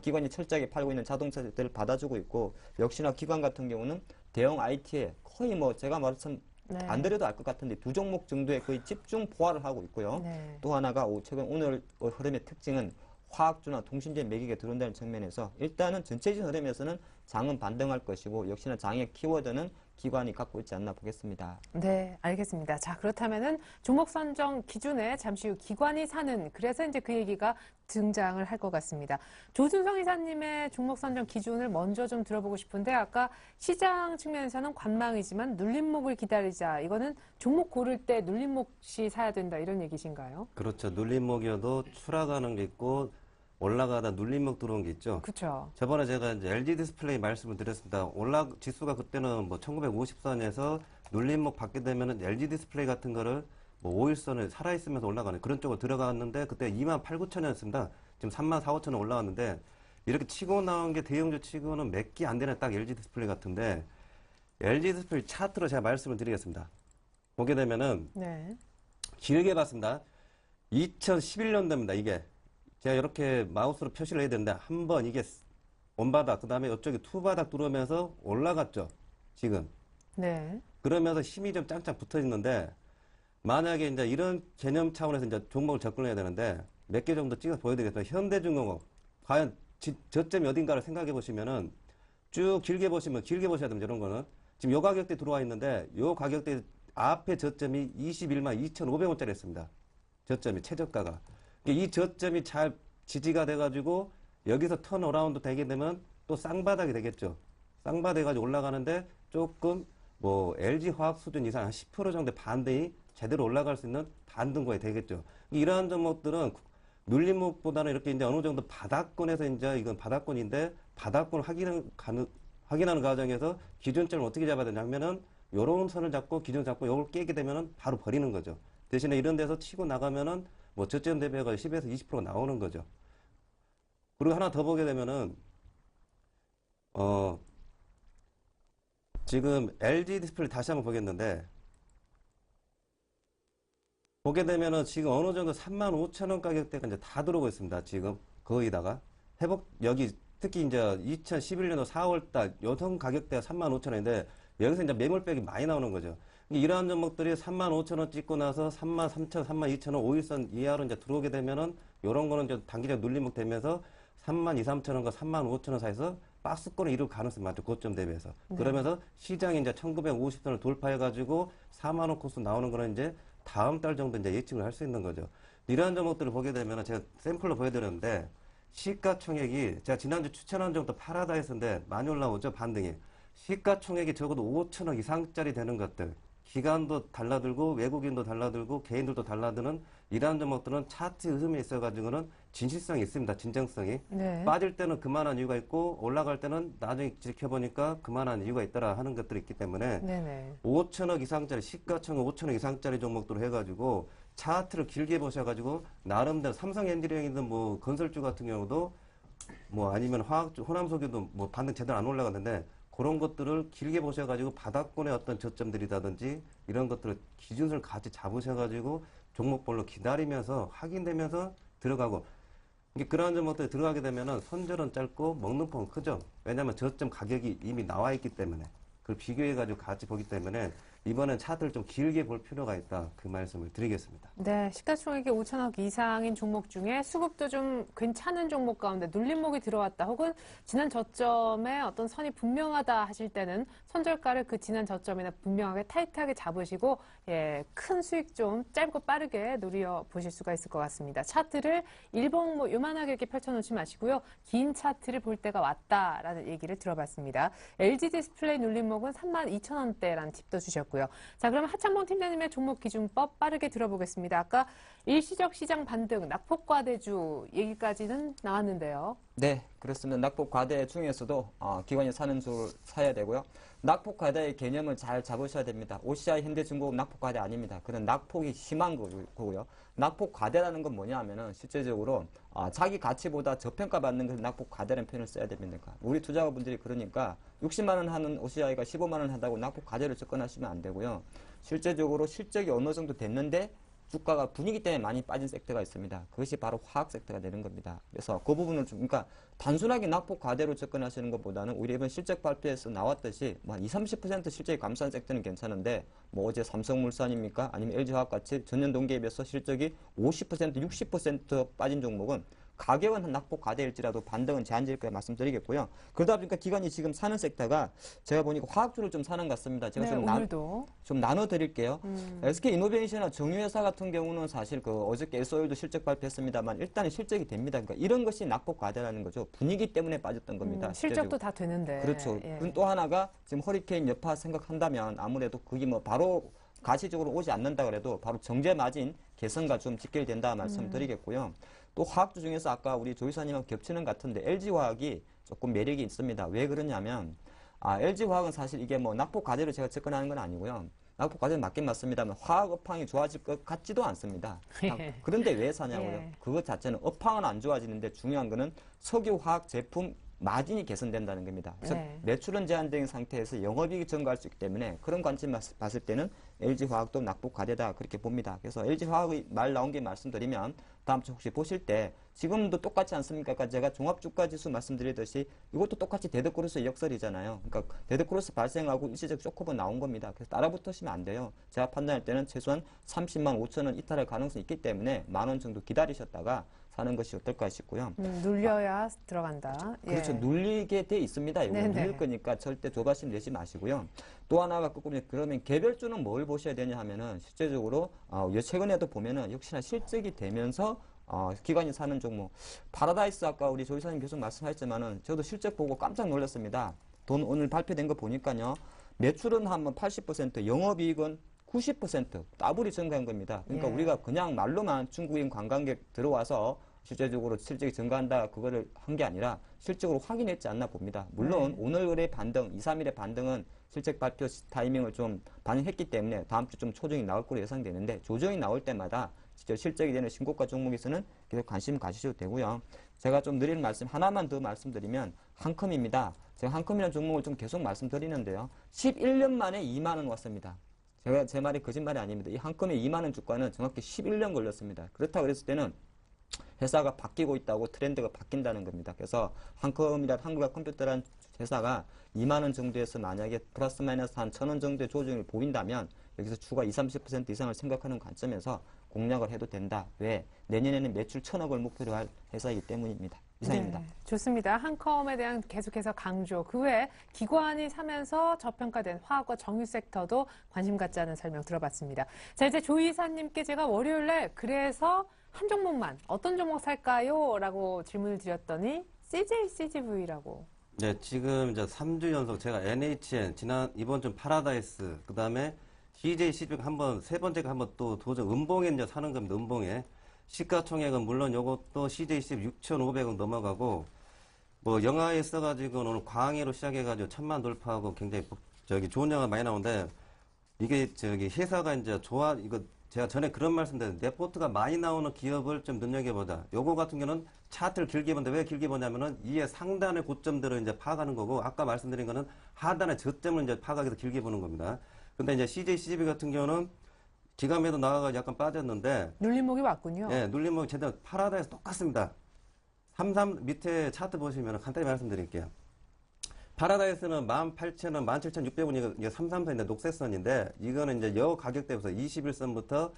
기관이 철저하게 팔고 있는 자동차들을 받아주고 있고 역시나 기관 같은 경우는 대형 IT에 거의 뭐 제가 말씀 네. 안 드려도 알 것 같은데 두 종목 정도의 거의 집중 포화를 하고 있고요. 네. 또 하나가 최근 오늘 흐름의 특징은 화학주나 통신재 매기가 들어온다는 측면에서 일단은 전체적인 흐름에서는 장은 반등할 것이고 역시나 장의 키워드는 기관이 갖고 있지 않나 보겠습니다. 네, 알겠습니다. 자, 그렇다면은 종목 선정 기준에 잠시 후 기관이 사는, 그래서 이제 그 얘기가 등장을 할 것 같습니다. 조준성 이사님의 종목 선정 기준을 먼저 좀 들어보고 싶은데, 아까 시장 측면에서는 관망이지만 눌림목을 기다리자. 이거는 종목 고를 때 눌림목시 사야 된다, 이런 얘기신가요? 그렇죠. 눌림목이어도 추락하는 게 있고 올라가다 눌림목 들어온 게 있죠. 그렇죠. 저번에 제가 이제 LG 디스플레이 말씀을 드렸습니다. 지수가 그때는 뭐 1950선에서 눌림목 받게 되면은 LG 디스플레이 같은 거를 뭐 5일선을 살아있으면서 올라가는 그런 쪽으로 들어갔는데 그때 28,9천원이었습니다. 지금 34,5천원 올라왔는데 이렇게 치고 나온 게 대형주 치고는 몇 개 안 되는 딱 LG 디스플레이 같은데 LG 디스플레이 차트로 제가 말씀을 드리겠습니다. 보게 되면은 네. 길게 봤습니다. 2011년도입니다. 이게. 제가 이렇게 마우스로 표시를 해야 되는데 한 번 이게 원바닥 그 다음에 이쪽에 투바닥 들어오면서 올라갔죠. 지금. 네. 그러면서 힘이 좀 짱짱 붙어 있는데 만약에 이제 이런 개념 차원에서 이제 종목을 접근해야 되는데 몇 개 정도 찍어서 보여드리겠습니다. 현대중공업 과연 저점이 어딘가를 생각해 보시면은 쭉 길게 보시면 길게 보셔야 됩니다. 이런 거는 지금 요 가격대 들어와 있는데 요 가격대 앞에 저점이 21만 2,500원짜리였습니다. 저점이 최저가가. 이 저점이 잘 지지가 돼가지고 여기서 턴어라운드 되게 되면 또 쌍바닥이 되겠죠. 쌍바닥 해가지고 올라가는데 조금 뭐 LG화학 수준 이상 한 10% 정도 반등이 제대로 올라갈 수 있는 반등권이 되겠죠. 이러한 종목들은 눌림목보다는 이렇게 이제 어느 정도 바닥권에서 이제 이건 바닥권인데 바닥권을 확인하는 과정에서 기준점을 어떻게 잡아야 되냐 하면은 요런 선을 잡고 기준 잡고 요걸 깨게 되면은 바로 버리는 거죠. 대신에 이런 데서 치고 나가면은 뭐 저점 대비가 10에서 20% 나오는 거죠. 그리고 하나 더 보게 되면은 지금 LG 디스플레이 다시 한번 보겠는데 보게 되면은 지금 어느 정도 35,000원 가격대가 이제 다 들어오고 있습니다. 지금 거의다가 여기 특히 이제 2011년도 4월달 요성 가격대가 35,000원인데 여기서 이제 매물백이 많이 나오는 거죠. 이러한 종목들이 35,000원 찍고 나서 33,000원, 32,000원 5일선 이하로 이제 들어오게 되면은 요런 거는 이제 단기적 눌림목 되면서 32,000원과 35,000원 사이에서 박스권을 이룰 가능성이 많죠. 고점 대비해서. 네. 그러면서 시장이 이제 1950선을 돌파해가지고 4만원 코스 나오는 거는 이제 다음 달 정도 이제 예측을 할 수 있는 거죠. 이러한 종목들을 보게 되면은 제가 샘플로 보여드렸는데 시가총액이 제가 지난주 추천한 정도 파라다이스인데 많이 올라오죠. 반등이. 시가총액이 적어도 5천억 이상짜리 되는 것들. 기관도 달라들고 외국인도 달라들고 개인들도 달라드는 이러한 종목들은 차트 흐름에 있어가지고는 진실성이 있습니다. 진정성이. 네. 빠질 때는 그만한 이유가 있고 올라갈 때는 나중에 지켜보니까 그만한 이유가 있더라 하는 것들이 있기 때문에 네네. 5천억 이상짜리 시가총액 5천억 이상짜리 종목들을 해가지고 차트를 길게 보셔가지고 나름대로 삼성 엔지니어링이든 뭐 건설주 같은 경우도 뭐 아니면 화학주 호남석유도 뭐 반등 제대로 안 올라갔는데 그런 것들을 길게 보셔가지고 바닥권의 어떤 저점들이라든지 이런 것들을 기준을 같이 잡으셔가지고 종목별로 기다리면서 확인되면서 들어가고 이게 그러한 종목들이 들어가게 되면은 손절은 짧고 먹는 폭은 크죠. 왜냐하면 저점 가격이 이미 나와 있기 때문에 그걸 비교해가지고 같이 보기 때문에 이번엔 차트를 좀 길게 볼 필요가 있다. 그 말씀을 드리겠습니다. 네, 시가총액이 5천억 이상인 종목 중에 수급도 좀 괜찮은 종목 가운데 눌림목이 들어왔다 혹은 지난 저점에 어떤 선이 분명하다 하실 때는 손절가를 그 지난 저점이나 분명하게 타이트하게 잡으시고 큰 수익 좀 짧고 빠르게 누려 보실 수가 있을 것 같습니다. 차트를 일봉 뭐 요만하게 이렇게 펼쳐놓지 마시고요. 긴 차트를 볼 때가 왔다라는 얘기를 들어봤습니다. LG 디스플레이 눌림목은 32,000원대라는 팁도 주셨고 주셨고요. 자, 그럼 하창봉 팀장님의 종목 기준법 빠르게 들어보겠습니다. 아까 일시적 시장 반등, 낙폭과대주 얘기까지는 나왔는데요. 네, 그렇습니다. 낙폭 과대 중에서도 기관이 사는 주를 사야 되고요. 낙폭 과대의 개념을 잘 잡으셔야 됩니다. OCI 현대중공업 낙폭 과대 아닙니다. 그건 낙폭이 심한 거고요. 낙폭 과대라는 건 뭐냐 하면은 실제적으로 자기 가치보다 저평가받는 그 낙폭 과대라는 표현을 써야 됩니다. 우리 투자자분들이 그러니까 60만 원 하는 OCI가 15만 원 한다고 낙폭 과대로 접근하시면 안 되고요. 실제적으로 실적이 어느 정도 됐는데 주가가 분위기 때문에 많이 빠진 섹터가 있습니다. 그것이 바로 화학 섹터가 되는 겁니다. 그래서 그 부분을 좀, 그러니까 단순하게 낙폭 과대로 접근하시는 것보다는 우리 이번 실적 발표에서 나왔듯이 뭐 20, 30% 실적이 감소한 섹터는 괜찮은데 뭐 어제 삼성물산입니까? 아니면 LG화학 같이 전년 동기에 비해서 실적이 50%, 60% 빠진 종목은 가격은 낙폭 과대일지라도 반등은 제한적일 거라 말씀드리겠고요. 그러다 보니까 기관이 지금 사는 섹터가 제가 보니까 화학주를 좀 사는 것 같습니다. 제가 네, 오늘도. 좀 나눠드릴게요. SK이노베이션이나 정유회사 같은 경우는 사실 그 어저께 SO일도 실적 발표했습니다만 일단은 실적이 됩니다. 그러니까 이런 것이 낙폭 과대라는 거죠. 분위기 때문에 빠졌던 겁니다. 실적도 다 되는데. 그렇죠. 예. 또 하나가 지금 허리케인 여파 생각한다면 아무래도 그게 뭐 바로 가시적으로 오지 않는다 그래도 바로 정제 마진 개선과 좀 직결된다 말씀드리겠고요. 또 화학주 중에서 아까 우리 조이사님하고 겹치는 것 같은데 LG화학이 조금 매력이 있습니다. 왜 그러냐면 LG화학은 사실 이게 뭐 낙폭 과대로 제가 접근하는 건 아니고요. 낙폭 과대는 맞긴 맞습니다만 화학 업황이 좋아질 것 같지도 않습니다. 그런데 왜 사냐고요? 예. 그것 자체는 업황은 안 좋아지는데 중요한 거는 석유 화학 제품 마진이 개선된다는 겁니다. 그래서 네. 매출은 제한된 상태에서 영업이익이 증가할 수 있기 때문에 그런 관점 봤을 때는 LG화학도 낙폭 과대다 그렇게 봅니다. 그래서 LG화학의 말 나온 게 말씀드리면 다음 주 혹시 보실 때 지금도 똑같지 않습니까? 아까 제가 종합주가지수 말씀드리듯이 이것도 똑같이 데드크로스 역설이잖아요. 그러니까 데드크로스 발생하고 일시적 쇼크가 나온 겁니다. 그래서 따라붙으시면 안 돼요. 제가 판단할 때는 최소한 30만 5천 원 이탈할 가능성이 있기 때문에 10,000원 정도 기다리셨다가 사는 것이 어떨까 싶고요. 눌려야 들어간다. 그렇죠. 예. 눌리게 돼 있습니다. 이거 네네. 눌릴 거니까 절대 조바심 내지 마시고요. 또 하나가 그러면 개별주는 뭘 보셔야 되냐 하면은 실제적으로 최근에도 보면은 역시나 실적이 되면서 기관이 사는 종목 파라다이스 아까 우리 조 이사님 계속 말씀하셨지만은 저도 실적 보고 깜짝 놀랐습니다. 돈 오늘 발표된 거 보니까요. 매출은 한 80%, 영업이익은 90% 따블이 증가한 겁니다. 그러니까 예. 우리가 그냥 말로만 중국인 관광객 들어와서 실제적으로 실적이 증가한다 그거를 한 게 아니라 실적으로 확인했지 않나 봅니다. 물론 오늘의 반등, 2, 3일의 반등은 실적 발표 타이밍을 좀 반영했기 때문에 다음 주 좀 조정이 나올 거로 예상되는데 조정이 나올 때마다 진짜 실적이 되는 신고가 종목에서는 계속 관심 가지셔도 되고요. 제가 좀 드리는 말씀 하나만 더 말씀드리면 한컴입니다. 제가 한컴이라는 종목을 좀 계속 말씀드리는데요. 11년 만에 2만 원 왔습니다. 제 말이 거짓말이 아닙니다. 이 한컴의 2만 원 주가는 정확히 11년 걸렸습니다. 그렇다고 그랬을 때는 회사가 바뀌고 있다고 트렌드가 바뀐다는 겁니다. 그래서 한컴이란 한국의 컴퓨터라는 회사가 2만 원 정도에서 만약에 플러스 마이너스 한 1,000원 정도의 조정을 보인다면 여기서 주가 20, 30% 이상을 생각하는 관점에서 공략을 해도 된다. 왜? 내년에는 매출 1,000억을 목표로 할 회사이기 때문입니다. 이상입니다. 네, 좋습니다. 한컴에 대한 계속해서 강조. 그 외에 기관이 사면서 저평가된 화학과 정유 섹터도 관심 갖자는 설명 들어봤습니다. 자, 이제 조 이사님께 제가 월요일에 그래서 한 종목만 어떤 종목 살까요? 라고 질문을 드렸더니 CJCGV라고. 네, 지금 이제 3주 연속 제가 NHN, 이번 주 파라다이스, 그 다음에 CJCGV가 세 번째가 한번 또 도전 음봉에 이제 사는 겁니다, 음봉에. 시가총액은 물론 요것도 CJCGV 6,500원 넘어가고, 뭐, 영화에 써가지고 오늘 광해로 시작해가지고 1,000만 돌파하고 굉장히 좋은 영화 많이 나오는데, 이게 회사가 이제 이거 제가 전에 그런 말씀 드렸는데, 레포트가 많이 나오는 기업을 좀 눈여겨보자. 요거 같은 경우는 차트를 길게 보는데 왜 길게 보냐면은 이에 상단의 고점들을 이제 파악하는 거고, 아까 말씀드린 거는 하단의 저점을 이제 파악해서 길게 보는 겁니다. 근데 이제 CJCGV 같은 경우는 기감에도 나와가지고 약간 빠졌는데, 눌림목이 왔군요. 예, 눌림목이 제대로 파라다이스 똑같습니다. 33 밑에 차트 보시면 간단히 말씀드릴게요. 파라다이스는 18,000원, 17,600원이 이게 334인데 녹색선인데, 이거는 이제 여 가격대에서 21선부터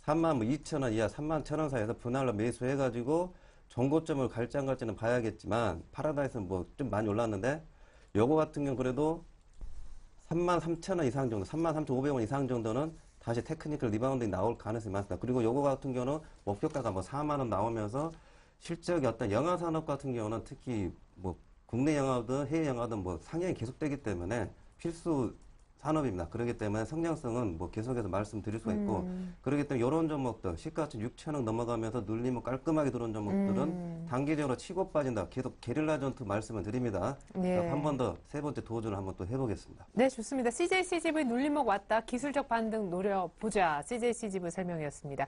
32,000원 이하 31,000원 사이에서 분할로 매수해가지고 종고점을 갈지 안 갈지는 봐야겠지만, 파라다이스는 뭐 좀 많이 올랐는데, 요거 같은 경우 그래도 33,000원 이상 정도, 33,500원 이상 정도는 다시 테크니컬 리바운딩 나올 가능성이 많습니다. 그리고 요거 같은 경우는 목표가가 뭐 4만원 나오면서 실적이 어떤 영화 산업 같은 경우는 특히 뭐 국내 영화든 해외 영화든 뭐 상향이 계속되기 때문에 필수 산업입니다. 그렇기 때문에 성장성은 뭐 계속해서 말씀드릴 수가 있고 그렇기 때문에 이런 종목들 시가총 6천억 넘어가면서 눌리면 깔끔하게 들어온 종목들은 단기적으로 치고 빠진다. 계속 게릴라 전투 말씀을 드립니다. 예. 한 번 더 세 번째 도전을 한번 또 해보겠습니다. 네, 좋습니다. CJCGV 눌림목 왔다. 기술적 반등 노려보자. CJCGV 설명이었습니다.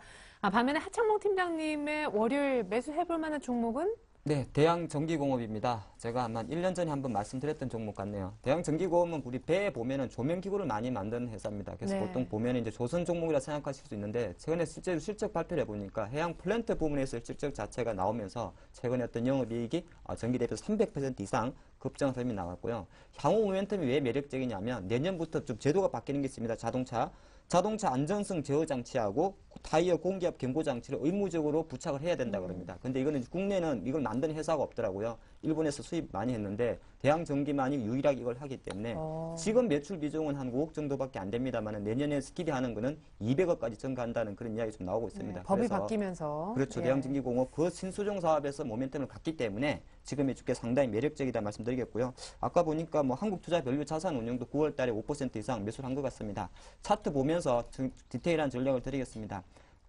반면에 하창봉 팀장님의 월요일 매수해볼 만한 종목은? 네, 대양전기공업입니다. 제가 아마 1년 전에 한번 말씀드렸던 종목 같네요. 대양전기공업은 우리 배에 보면은 조명기구를 많이 만드는 회사입니다. 그래서 네. 보통 보면 이제 조선 종목이라 생각하실 수 있는데 최근에 실제로 실적 발표를 해보니까 해양 플랜트 부문에서 실적 자체가 나오면서 최근에 어떤 영업이익이 전기 대비해서 300% 이상 급증 흐름이 나왔고요. 향후 모멘텀이 왜 매력적이냐면 내년부터 좀 제도가 바뀌는 게 있습니다. 자동차 안전성 제어 장치하고 타이어 공기압 경고 장치를 의무적으로 부착을 해야 된다 그럽니다. 근데 이거는 국내는 이걸 만드는 회사가 없더라고요. 일본에서 수입 많이 했는데 대양전기만이 유일하게 이걸 하기 때문에 지금 매출 비중은 한 5억 정도밖에 안 됩니다만 내년에 기대하는 거는 200억까지 증가한다는 그런 이야기 좀 나오고 있습니다. 네, 법이 그래서 바뀌면서. 그렇죠. 예. 대양전기공업 그 신수종 사업에서 모멘텀을 갖기 때문에 지금의 주가 상당히 매력적이다 말씀드리겠고요. 아까 보니까 뭐 한국투자밸류자산운용도 9월 달에 5% 이상 매수를 한 것 같습니다. 차트 보면서 디테일한 전략을 드리겠습니다.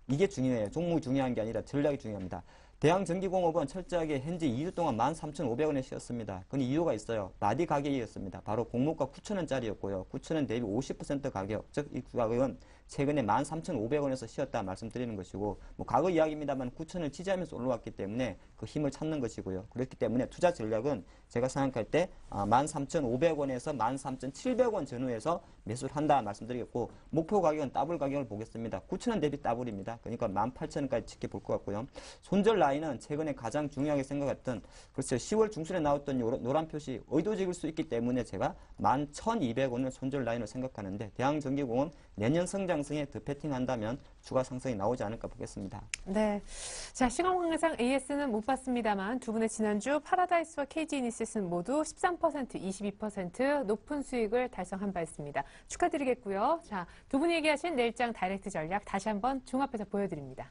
이게 중요해요. 종목이 중요한 게 아니라 전략이 중요합니다. 대양전기공업은 철저하게 현재 2주 동안 13,500원에 쉬었습니다. 근데 이유가 있어요. 라디 가격이었습니다. 바로 공모가 9,000원짜리였고요. 9,000원 대비 50% 가격, 즉 이 가격은 최근에 13,500원에서 쉬었다 말씀드리는 것이고 뭐 과거 이야기입니다만 9,000원을 지지하면서 올라왔기 때문에 그 힘을 찾는 것이고요. 그렇기 때문에 투자 전략은 제가 생각할 때 13,500원에서 13,700원 전후에서 매수를 한다 말씀드리겠고 목표 가격은 더블 가격을 보겠습니다. 9,000원 대비 더블입니다. 그러니까 18,000원까지 지켜볼 것 같고요. 손절 라인은 최근에 가장 중요하게 생각했던 글쎄요 10월 중순에 나왔던 노란 표시 의도적일 수 있기 때문에 제가 11,200원을 손절 라인으로 생각하는데 대양전기공은 내년 성장성에 더 패팅한다면 주가 상승이 나오지 않을까 보겠습니다. 네. 자, 시간관계상 AS는 못 봤습니다만 두 분의 지난주 파라다이스와 KG이니시스는 모두 13%, 22% 높은 수익을 달성한 바 있습니다. 축하드리겠고요. 자, 두 분이 얘기하신 내일장 다이렉트 전략 다시 한번 종합해서 보여드립니다.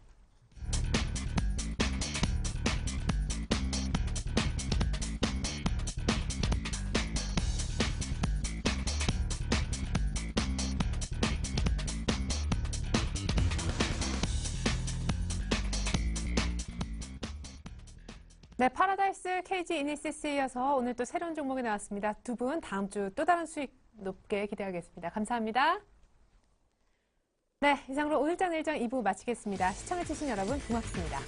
네, 파라다이스, KG 이니시스에 이어서 오늘 또 새로운 종목이 나왔습니다. 두 분 다음 주 또 다른 수익 높게 기대하겠습니다. 감사합니다. 네, 이상으로 오늘장 내일장 2부 마치겠습니다. 시청해주신 여러분 고맙습니다.